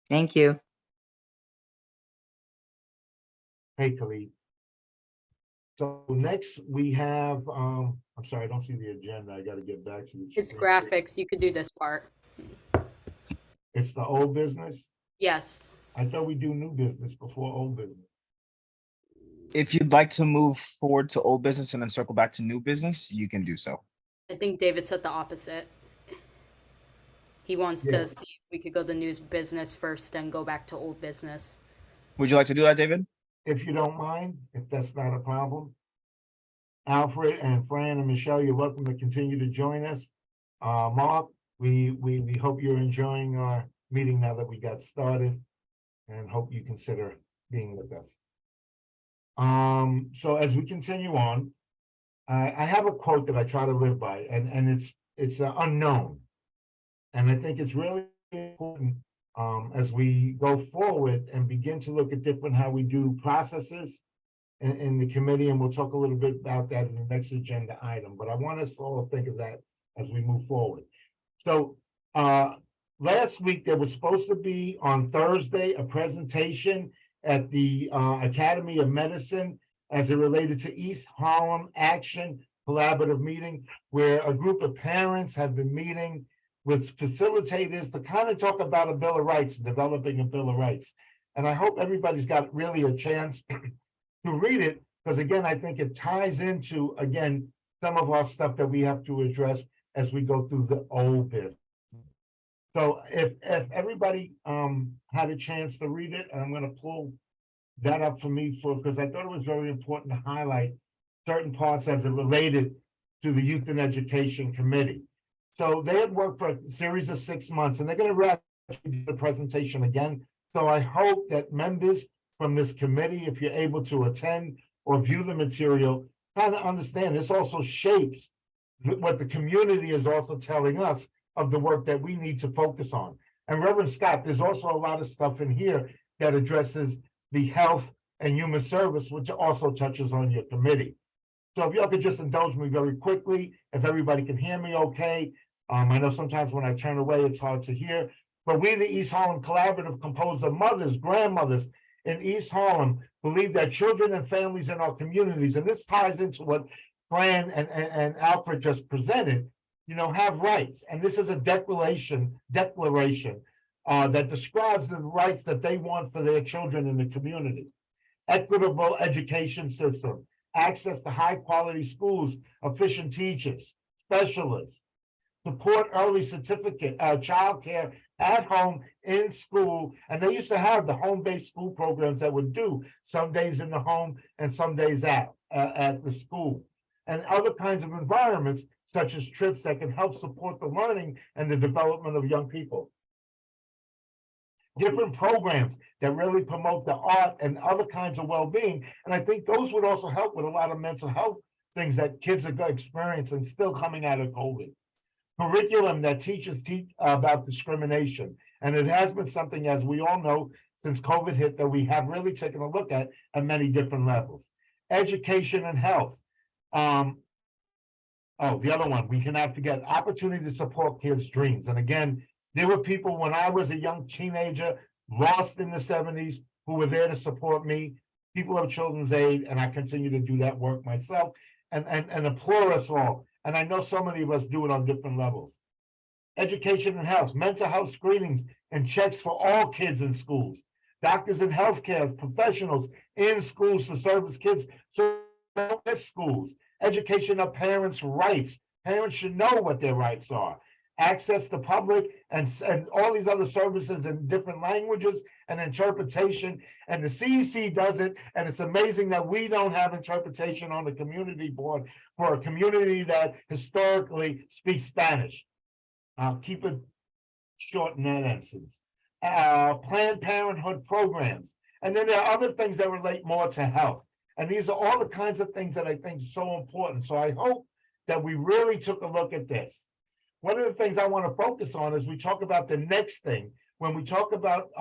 Speaker 9: Thank you.
Speaker 1: Hey, Khalid. So next we have, I'm sorry, I don't see the agenda. I gotta get back to the.
Speaker 2: It's
Speaker 1: screen.
Speaker 2: graphics. You could do this part.
Speaker 1: It's the old business.
Speaker 2: Yes.
Speaker 1: I thought we do new business before old business.
Speaker 3: If you'd like to move forward to old business and then circle back to new business, you can do so.
Speaker 2: I think David said the opposite. He wants
Speaker 1: Yeah.
Speaker 2: to see if we could go to news business first, then go back to old business.
Speaker 3: Would you like to do that, David?
Speaker 1: If you don't mind, if that's not a problem. Alfred and Fran and Michelle, you're welcome to continue to join us. Mark, we hope you're enjoying our meeting now that we got started, and hope you consider being with us. So as we continue on, I have a quote that I try to live by, and it's unknown. And I think it's really important as we go forward and begin to look at different how we do processes in the committee, and we'll talk a little bit about that in the next agenda item. But I want us all to think of that as we move forward. So last week there was supposed to be on Thursday a presentation at the Academy of Medicine as it related to East Harlem Action Collaborative Meeting, where a group of parents have been meeting with facilitators to kind of talk about a Bill of Rights, developing a Bill of Rights. And I hope everybody's got really a chance to read it, because again, I think it ties into, again, some of our stuff that we have to address as we go through the old bit. So if everybody had a chance to read it, and I'm going to pull that up for me because I thought it was very important to highlight certain parts as it related to the Youth and Education Committee. So they had worked for a series of 6 months, and they're going to wrap the presentation again. So I hope that members from this committee, if you're able to attend or view the material, kind of understand this also shapes what the community is also telling us of the work that we need to focus on. And Reverend Scott, there's also a lot of stuff in here that addresses the health and human service, which also touches on your committee. So if y'all could just indulge me very quickly, if everybody can hear me okay. I know sometimes when I turn away, it's hard to hear. But we, the East Harlem Collaborative, composed of mothers, grandmothers in East Harlem, believe that children and families in our communities, and this ties into what Fran and Alfred just presented, you know, have rights. And this is a declaration that describes the rights that they want for their children in the community. Equitable education system, access to high quality schools, efficient teachers, specialists, support early certificate, childcare at home, in school. And they used to have the home-based school programs that would do some days in the home and some days out at the school. And other kinds of environments, such as trips that can help support the learning and the development of young people. Different programs that really promote the art and other kinds of well-being. And I think those would also help with a lot of mental health things that kids are experiencing still coming out of COVID. Curriculum that teach about discrimination. And it has been something, as we all know, since COVID hit, that we have really taken a look at many different levels. Education and health. The other one, we cannot forget, opportunity to support kids' dreams. And again, there were people when I was a young teenager, lost in the 70s, who were there to support me, people of Children's Aid, and I continue to do that work myself, and applaud us all. And I know so many of us do it on different levels. Education and health, mental health screenings and checks for all kids in schools. Doctors and healthcare professionals in schools to service kids so schools. Education of parents' rights. Parents should know what their rights are. access the public and all these other services in different languages and interpretation. And the CEC does it. And it's amazing that we don't have interpretation on the community board for a community that historically speaks Spanish. I'll keep it short in that instance. Planned Parenthood programs. And then there are other things that relate more to health. And these are all the kinds of things that I think are so important. So I hope that we really took a look at this. One of the things I want to focus on is we talk about the next thing when we talk about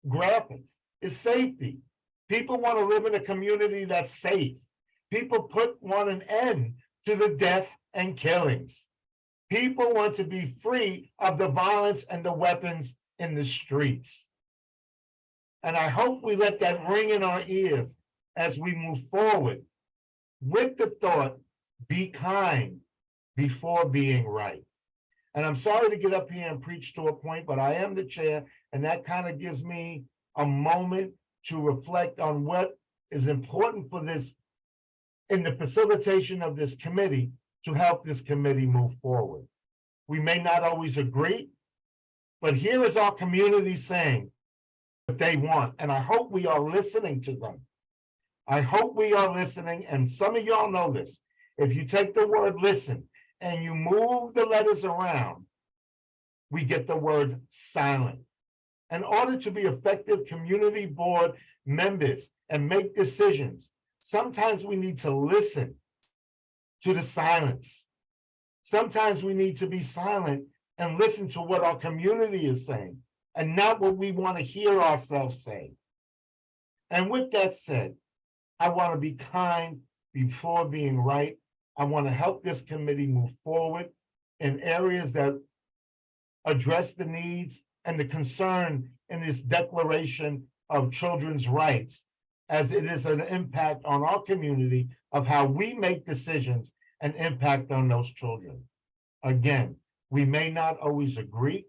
Speaker 1: graphics is safety. People want to live in a community that's safe. People want an end to the death and killings. People want to be free of the violence and the weapons in the streets. And I hope we let that ring in our ears as we move forward with the thought, be kind before being right. And I'm sorry to get up here and preach to a point, but I am the chair, and that kind of gives me a moment to reflect on what is important for this in the facilitation of this committee to help this committee move forward. We may not always agree, but here is our community saying what they want, and I hope we are listening to them. I hope we are listening, and some of y'all know this. If you take the word listen and you move the letters around, we get the word silent. In order to be effective community board members and make decisions, sometimes we need to listen to the silence. Sometimes we need to be silent and listen to what our community is saying and not what we want to hear ourselves say. And with that said, I want to be kind before being right. I want to help this committee move forward in areas that address the needs and the concern in this Declaration of Children's Rights, as it is an impact on our community of how we make decisions and impact on those children. Again, we may not always agree.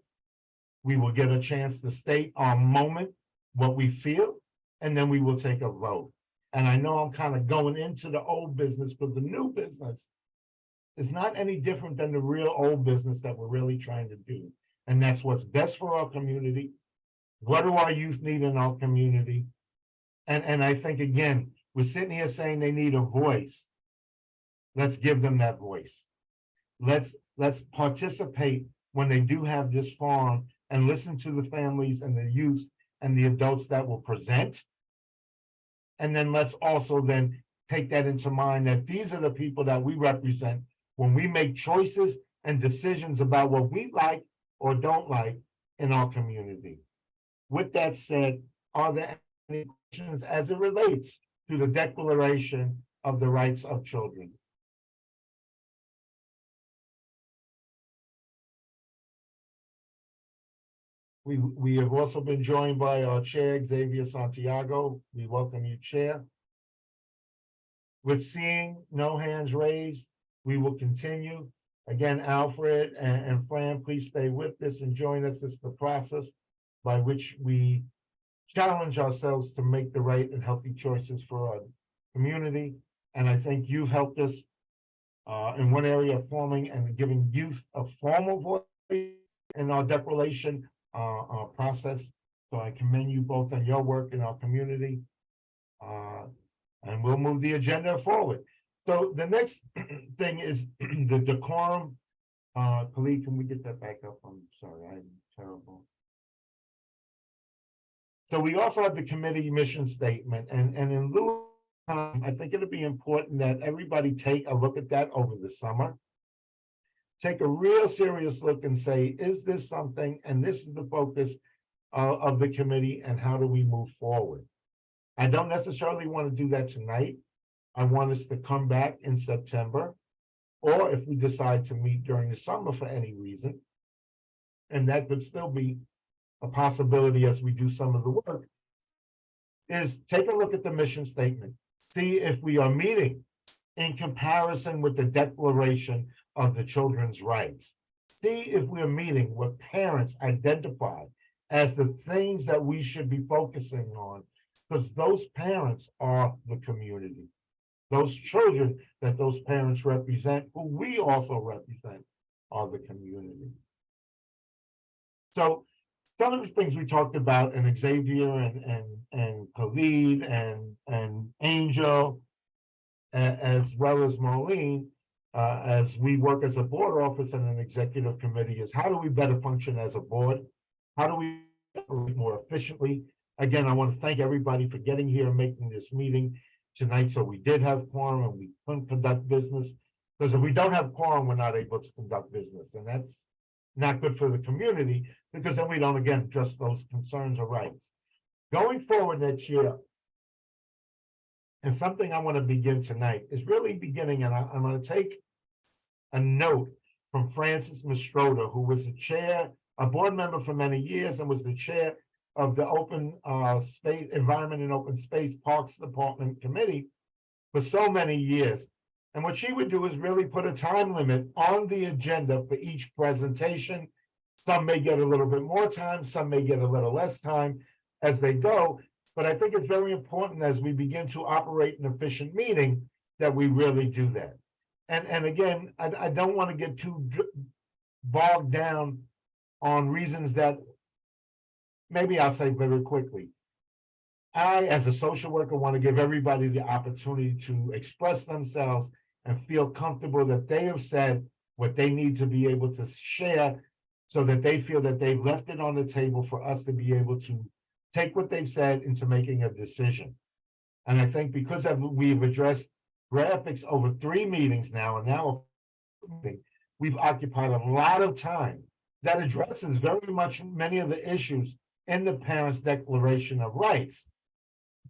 Speaker 1: We will get a chance to state our moment, what we feel, and then we will take a vote. And I know I'm kind of going into the old business, but the new business is not any different than the real old business that we're really trying to do. And that's what's best for our community. What do our youth need in our community? And I think, again, we're sitting here saying they need a voice. Let's give them that voice. Let's participate when they do have this forum and listen to the families and the youth and the adults that will present. And then let's also then take that into mind that these are the people that we represent when we make choices and decisions about what we like or don't like in our community. With that said, are there any questions as it relates to the Declaration of the Rights of Children? We have also been joined by our chair, Xavier Santiago. We welcome you, Chair. With seeing no hands raised, we will continue. Again, Alfred and Fran, please stay with us and join us. This is the process by which we challenge ourselves to make the right and healthy choices for our community. And I think you've helped us in one area of forming and giving youth a formal voice in our declaration process. So I commend you both on your work in our community. And we'll move the agenda forward. So the next thing is the decorum. Khalid, can we get that back up? I'm sorry, I'm terrible. So we also have the committee mission statement, and in lieu of time, I think it'll be important that everybody take a look at that over the summer. Take a real serious look and say, is this something, and this is the focus of the committee, and how do we move forward? I don't necessarily want to do that tonight. I want us to come back in September, or if we decide to meet during the summer for any reason, and that could still be a possibility as we do some of the work, is take a look at the mission statement. See if we are meeting in comparison with the Declaration of the Children's Rights. See if we're meeting what parents identify as the things that we should be focusing on, because those parents are the community. Those children that those parents represent, who we also represent, of the community. So some of the things we talked about, and Xavier and Khalid and Angel, as well as Marlene, as we work as a board office and an executive committee, is how do we better function as a board? How do we operate more efficiently? Again, I want to thank everybody for getting here and making this meeting tonight. So we did have quorum and we couldn't conduct business, because if we don't have quorum, we're not able to conduct business. And that's not good for the community, because then we don't, again, address those concerns or rights. Going forward next year, and something I want to begin tonight is really beginning, and I'm going to take a note from Francis Mastroda, who was the chair, a board member for many years, and was the chair of the Open Space, Environment and Open Space Parks Department Committee for so many years. And what she would do is really put a time limit on the agenda for each presentation. Some may get a little bit more time, some may get a little less time as they go. But I think it's very important as we begin to operate an efficient meeting that we really do that. And again, I don't want to get too bogged down on reasons that maybe I'll say very quickly. I, as a social worker, want to give everybody the opportunity to express themselves and feel comfortable that they have said what they need to be able to share, so that they feel that they've left it on the table for us to be able to take what they've said into making a decision. And I think because we've addressed graphics over 3 meetings now, and now we've occupied a lot of time that addresses very much many of the issues in the Parents' Declaration of Rights,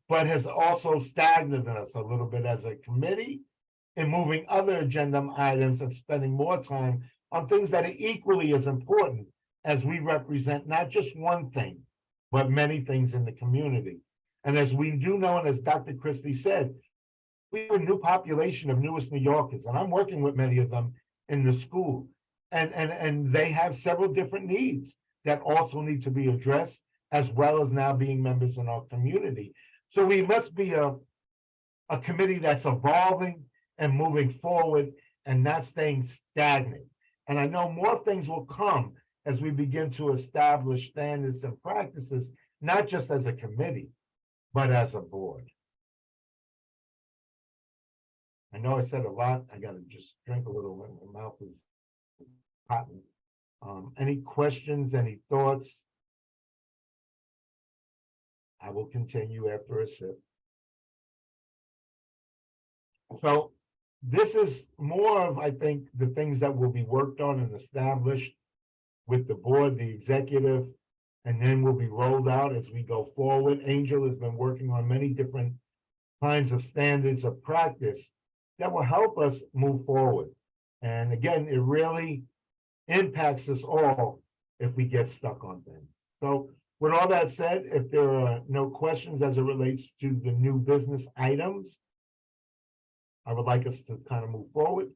Speaker 1: but has also stagnated us a little bit as a committee in moving other agenda items and spending more time on things that are equally as important, as we represent not just one thing, but many things in the community. And as we do know, and as Dr. Christie said, we have a new population of newest New Yorkers, and I'm working with many of them in the school. And they have several different needs that also need to be addressed, as well as now being members in our community. So we must be a committee that's evolving and moving forward and not staying stagnant. And I know more things will come as we begin to establish standards and practices, not just as a committee, but as a board. I know I said a lot. I got to just drink a little when my mouth is hot. Any questions, any thoughts? I will continue after a sip. So this is more of, I think, the things that will be worked on and established with the board, the executive, and then will be rolled out as we go forward. Angel has been working on many different kinds of standards of practice that will help us move forward. And again, it really impacts us all if we get stuck on things. So with all that said, if there are no questions as it relates to the new business items, I would like us to kind of move forward.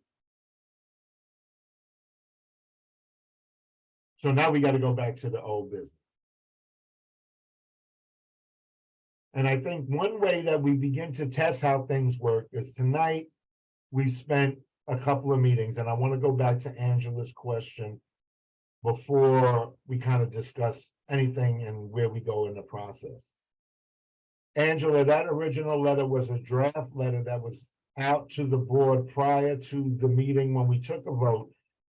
Speaker 1: So now we got to go back to the old business. And I think one way that we begin to test how things work is tonight we've spent a couple of meetings, and I want to go back to Angela's question before we kind of discuss anything and where we go in the process. Angela, that original letter was a draft letter that was out to the board prior to the meeting when we took a vote.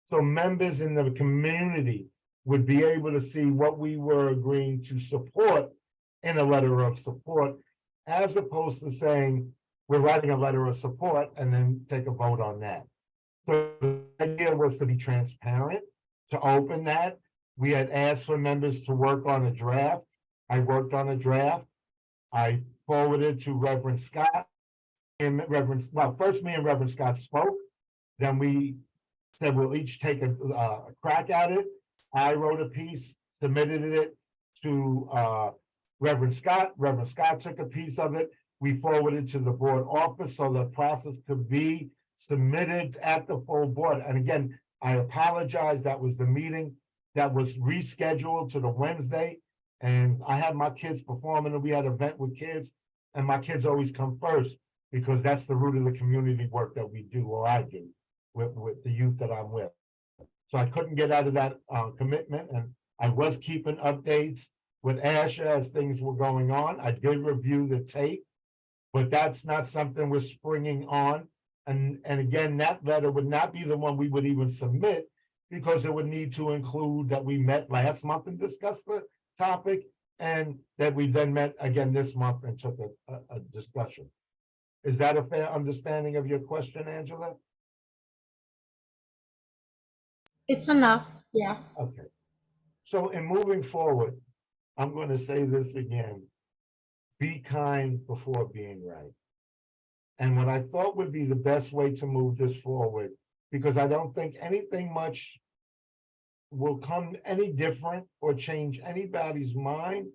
Speaker 1: So members in the community would be able to see what we were agreeing to support in a letter of support, as opposed to saying, we're writing a letter of support and then take a vote on that. So the idea was to be transparent, to open that. We had asked for members to work on a draft. I worked on a draft. I forwarded to Reverend Scott. And first me and Reverend Scott spoke. Then we said we'll each take a crack at it. I wrote a piece, submitted it to Reverend Scott. Reverend Scott took a piece of it. We forwarded to the board office so the process could be submitted at the full board. And again, I apologize. That was the meeting that was rescheduled to the Wednesday. And I had my kids performing, and we had an event with kids, and my kids always come first because that's the root of the community work that we do, or I do, with the youth that I'm with. So I couldn't get out of that commitment, and I was keeping updates with Asher as things were going on. I did review the tape, but that's not something we're springing on. And again, that letter would not be the one we would even submit, because it would need to include that we met last month and discussed the topic, and that we then met again this month and took a discussion. Is that a fair understanding of your question, Angela?
Speaker 5: It's enough, yes.
Speaker 1: Okay. So in moving forward, I'm going to say this again. Be kind before being right. And what I thought would be the best way to move this forward, because I don't think anything much will come any different or change anybody's mind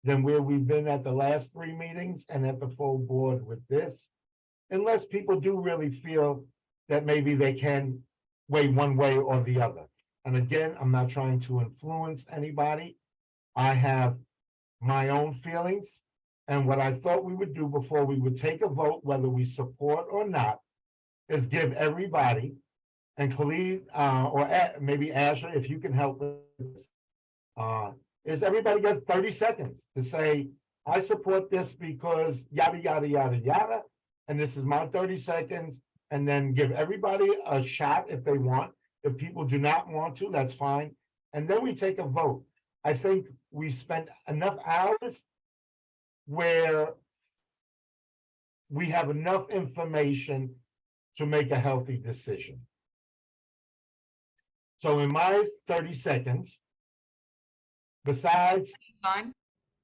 Speaker 1: than where we've been at the last 3 meetings and at the full board with this, unless people do really feel that maybe they can weigh one way or the other. And again, I'm not trying to influence anybody. I have my own feelings. And what I thought we would do before we would take a vote, whether we support or not, is give everybody, and Khalid, or maybe Asher, if you can help with this, is everybody got 30 seconds to say, I support this because yada, yada, yada, yada. And this is my 30 seconds. And then give everybody a shot if they want. If people do not want to, that's fine. And then we take a vote. I think we spent enough hours where we have enough information to make a healthy decision. So in my 30 seconds, besides,
Speaker 2: Time?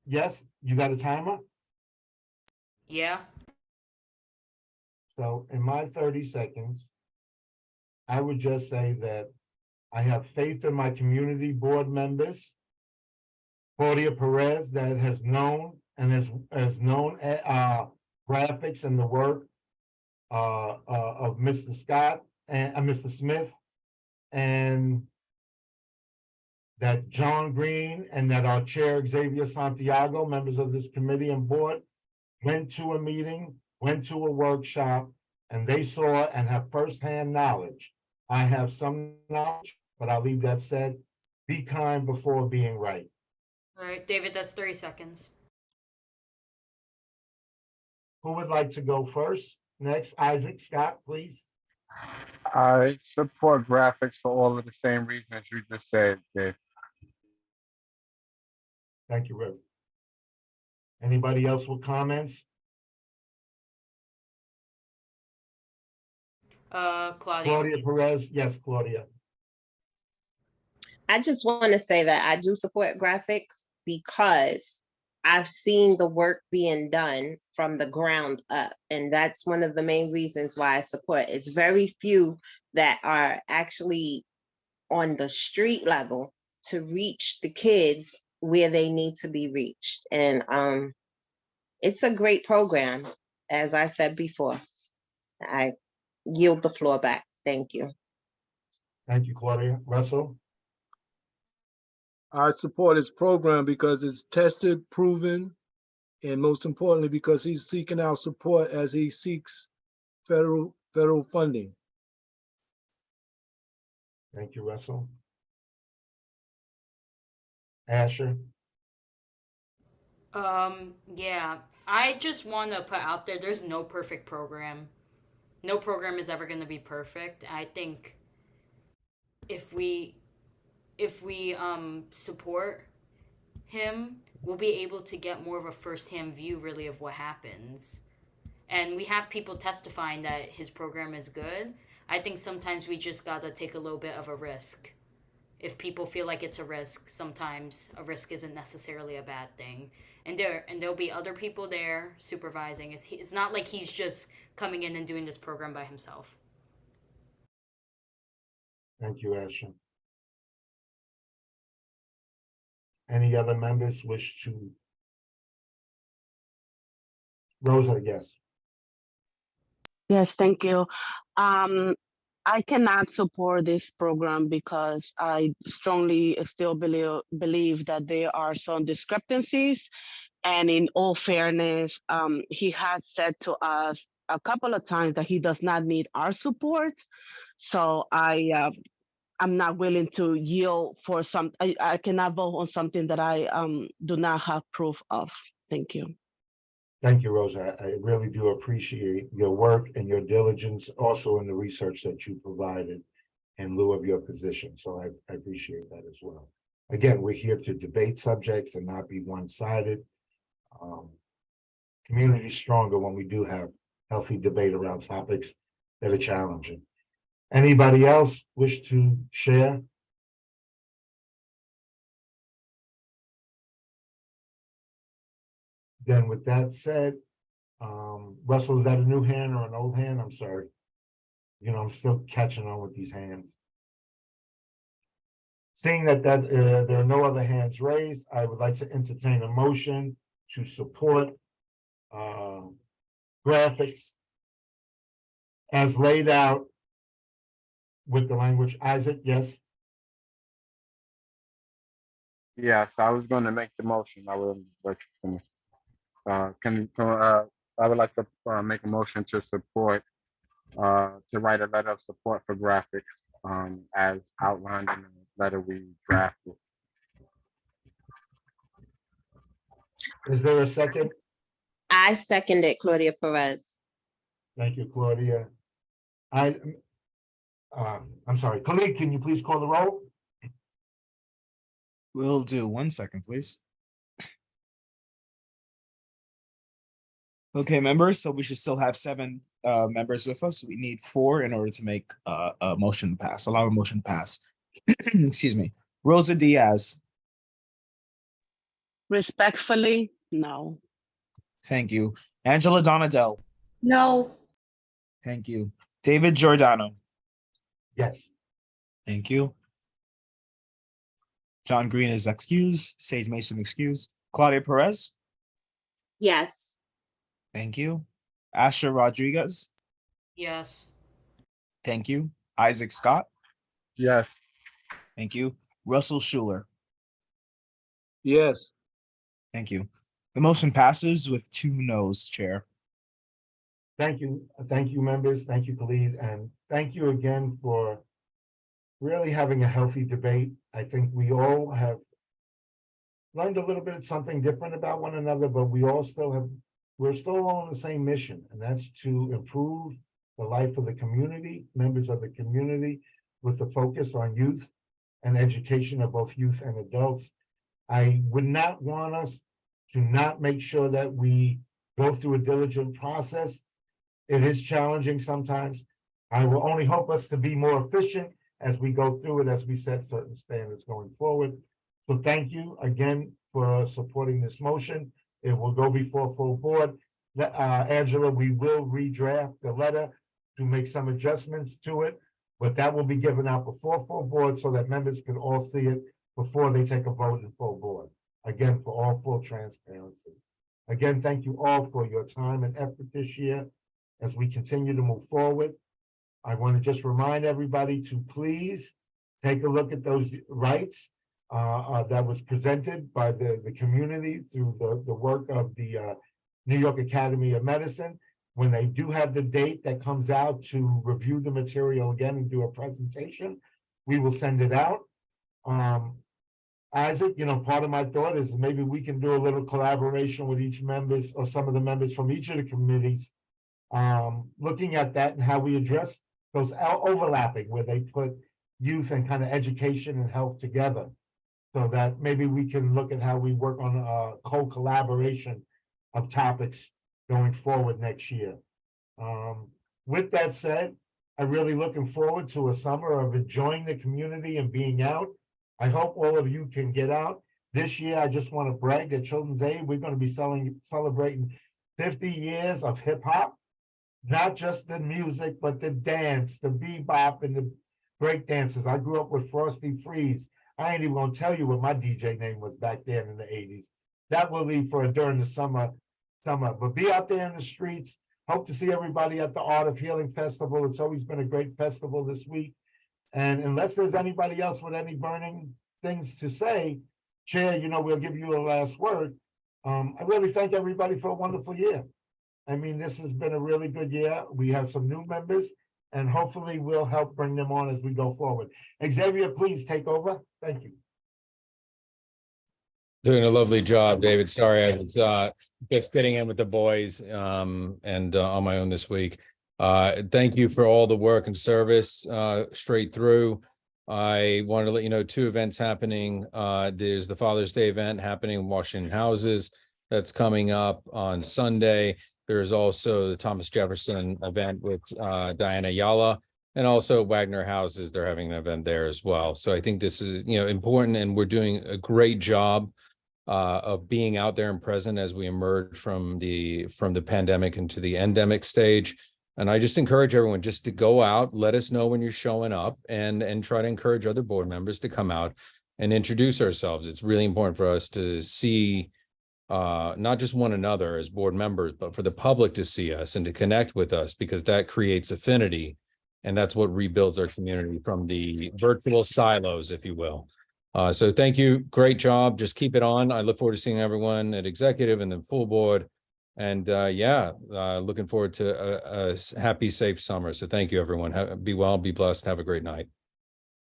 Speaker 1: yes, you got a timer?
Speaker 2: Yeah.
Speaker 1: So in my 30 seconds, I would just say that I have faith in my community board members, Claudia Perez, that has known and has known graphics and the work of Mr. Scott and Mr. Smith, and that John Green and that our chair Xavier Santiago, members of this committee and board, went to a meeting, went to a workshop, and they saw and have firsthand knowledge. I have some knowledge, but I'll leave that said. Be kind before being right.
Speaker 2: All right, David, that's 30 seconds.
Speaker 1: Who would like to go first? Next, Isaac Scott, please.
Speaker 7: I support graphics for all of the same reasons you just said, Dave.
Speaker 1: Thank you, Rick. Anybody else with comments?
Speaker 2: Claudia.
Speaker 1: Claudia Perez, yes, Claudia.
Speaker 11: I just want to say that I do support graphics because I've seen the work being done from the ground up. And that's one of the main reasons why I support. It's very few that are actually on the street level to reach the kids where they need to be reached. And it's a great program, as I said before. I yield the floor back. Thank you.
Speaker 1: Thank you, Claudia. Russell?
Speaker 12: I support his program because it's tested, proven, and most importantly, because he's seeking our support as he seeks federal funding.
Speaker 1: Thank you, Russell. Asher?
Speaker 2: Yeah, I just want to put out there, there's no perfect program. No program is ever going to be perfect. I think if we support him, we'll be able to get more of a first-hand view really of what happens. And we have people testifying that his program is good. I think sometimes we just got to take a little bit of a risk. If people feel like it's a risk, sometimes a risk isn't necessarily a bad thing. And there'll be other people there supervising. It's not like he's just coming in and doing this program by himself.
Speaker 1: Thank you, Asher. Any other members wish to? Rosa, yes.
Speaker 4: Yes, thank you. I cannot support this program because I strongly still believe that there are some discrepancies. And in all fairness, he has said to us a couple of times that he does not need our support. So I I'm not willing to yield for I cannot vote on something that I do not have proof of. Thank you.
Speaker 1: Thank you, Rosa. I really do appreciate your work and your diligence also in the research that you provided in lieu of your position. So I appreciate that as well. Again, we're here to debate subjects and not be one-sided. Community is stronger when we do have healthy debate around topics that are challenging. Anybody else wish to share? Then with that said, Russell, is that a new hand or an old hand? I'm sorry. You know, I'm still catching on with these hands. Seeing that there are no other hands raised, I would like to entertain a motion to support graphics as laid out with the language. Isaac, yes?
Speaker 7: Yes, I was going to make the motion. I will let you finish. I would like to make a motion to support, to write a letter of support for graphics as outlined in the letter we drafted.
Speaker 1: Is there a second?
Speaker 11: I seconded Claudia Perez.
Speaker 1: Thank you, Claudia. I'm sorry, Khalid, can you please call the roll?
Speaker 3: Will do. 1 second, please. Okay, members, so we should still have 7 members with us. We need 4 in order to make a motion pass, allow a motion pass. Excuse me. Rosa Diaz.
Speaker 4: Respectfully, no.
Speaker 3: Thank you. Angela Donadell.
Speaker 5: No,
Speaker 3: Thank you. David Giordano.
Speaker 1: Yes.
Speaker 3: Thank you. John Green is excused. Sage Mason excused. Claudia Perez.
Speaker 11: Yes.
Speaker 3: Thank you. Asher Rodriguez.
Speaker 2: Yes.
Speaker 3: Thank you. Isaac Scott.
Speaker 7: Yes.
Speaker 3: Thank you. Russell Schuler.
Speaker 12: Yes.
Speaker 3: Thank you. The motion passes with 2 noes, Chair.
Speaker 1: Thank you, members. Thank you, Khalid, and thank you again for really having a healthy debate. I think we all have learned a little bit of something different about one another, but we're still on the same mission, and that's to improve the life of the community, members of the community, with the focus on youth and education of both youth and adults. I would not want us to not make sure that we go through a diligent process. It is challenging sometimes. I will only hope us to be more efficient as we go through it, as we set certain standards going forward. So thank you again for supporting this motion. It will go before full board. Angela, we will redraft the letter to make some adjustments to it, but that will be given out before full board so that members can all see it before they take a vote in full board. Again, for all full transparency. Again, thank you all for your time and effort this year as we continue to move forward. I want to just remind everybody to please take a look at those rights that was presented by the community through the work of the New York Academy of Medicine. When they do have the date that comes out to review the material again and do a presentation, we will send it out. Isaac, you know, part of my thought is maybe we can do a little collaboration with each members or some of the members from each of the committees, looking at that and how we address those overlapping where they put youth and kind of education and health together, so that maybe we can look at how we work on a co-collaboration of topics going forward next year. With that said, I'm really looking forward to a summer of enjoying the community and being out. I hope all of you can get out. This year, I just want to brag that Children's Aid, we're going to be celebrating 50 years of hip hop, not just the music, but the dance, the bebop and the break dances. I grew up with Frosty Freeze. I ain't even gonna tell you what my DJ name was back then in the 80s. That will leave for during the summer. But be out there in the streets. Hope to see everybody at the Art of Healing Festival. It's always been a great festival this week. And unless there's anybody else with any burning things to say, Chair, you know, we'll give you a last word. I really thank everybody for a wonderful year. I mean, this has been a really good year. We have some new members, and hopefully we'll help bring them on as we go forward. Xavier, please take over. Thank you.
Speaker 13: Doing a lovely job, David. Sorry, I was just getting in with the boys and on my own this week. Thank you for all the work and service straight through. I wanted to let you know 2 events happening. There's the Father's Day event happening in Washington Houses. That's coming up on Sunday. There's also the Thomas Jefferson event with Diana Yala, and also Wagner Houses. They're having an event there as well. So I think this is, important, and we're doing a great job of being out there and present as we emerge from the pandemic into the endemic stage. And I just encourage everyone just to go out, let us know when you're showing up, and try to encourage other board members to come out and introduce ourselves. It's really important for us to see not just one another as board members, but for the public to see us and to connect with us, because that creates affinity. And that's what rebuilds our community from the virtual silos, if you will. So thank you. Great job. Just keep it on. I look forward to seeing everyone at executive and then full board. And looking forward to a happy, safe summer. So thank you, everyone. Be well, be blessed. Have a great night.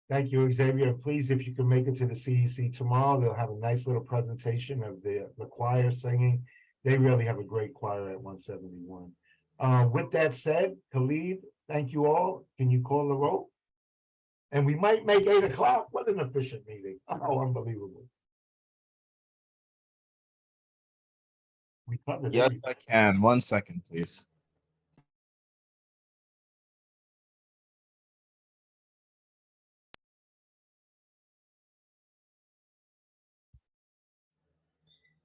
Speaker 1: Thank you, Xavier. Please, if you can make it to the CEC tomorrow, they'll have a nice little presentation of the choir singing. They really have a great choir at 171. With that said, Khalid, thank you all. Can you call the roll? And we might make 8 o'clock. What an efficient meeting. Oh, unbelievable. We covered
Speaker 3: Yes,
Speaker 1: everything.
Speaker 3: I can. 1 second, please.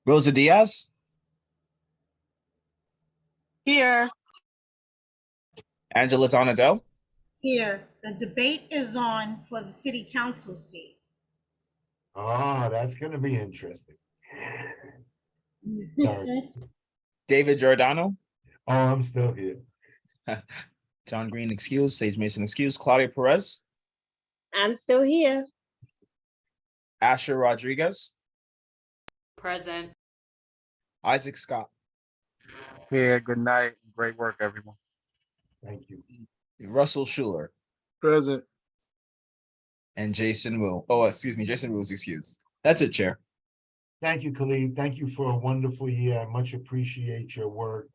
Speaker 3: Rosa Diaz,
Speaker 4: Here.
Speaker 3: Angela Donadell,
Speaker 5: Here, the debate is on for the city council seat.
Speaker 1: Oh, that's gonna be interesting. Sorry.
Speaker 3: David Giordano,
Speaker 1: Oh, I'm still here.
Speaker 3: John Green excused, Sage Mason excused, Claudia Perez,
Speaker 11: I'm still here.
Speaker 3: Asher Rodriguez,
Speaker 2: Present.
Speaker 3: Isaac Scott,
Speaker 7: Here, good night. Great work, everyone.
Speaker 1: Thank you.
Speaker 3: Russell Schuler,
Speaker 12: Present.
Speaker 3: and Jason Will. Oh, excuse me, Jason Will's excused. That's it, Chair.
Speaker 1: Thank you, Khalid. Thank you for a wonderful year. I much appreciate your work.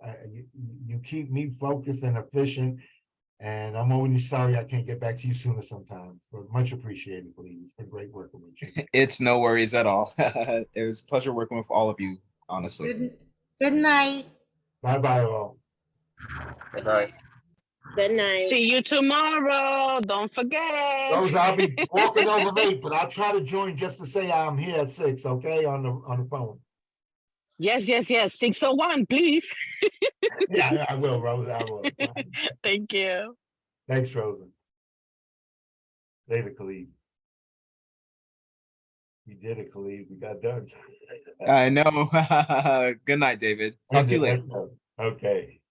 Speaker 1: You keep me focused and efficient, and I'm only sorry I can't get back to you sooner sometimes, but much appreciated, Khalid. It's been great working with you.
Speaker 3: It's no worries at all. It was a pleasure working with all of you, honestly.
Speaker 5: Good night.
Speaker 1: Bye-bye all.
Speaker 7: Good night.
Speaker 11: Good night.
Speaker 4: See you tomorrow. Don't forget.
Speaker 1: Those, I'll be walking over late, but I'll try to join just to say I'm here at 6, okay, on the phone.
Speaker 4: Yes. 601, please.
Speaker 1: Yeah, I will, Rosa, I will.
Speaker 4: Thank you.
Speaker 1: Thanks, Rosa. Later, Khalid. We did it, Khalid. We got done.
Speaker 3: I know. Good night, David. Talk to you later.
Speaker 1: Okay.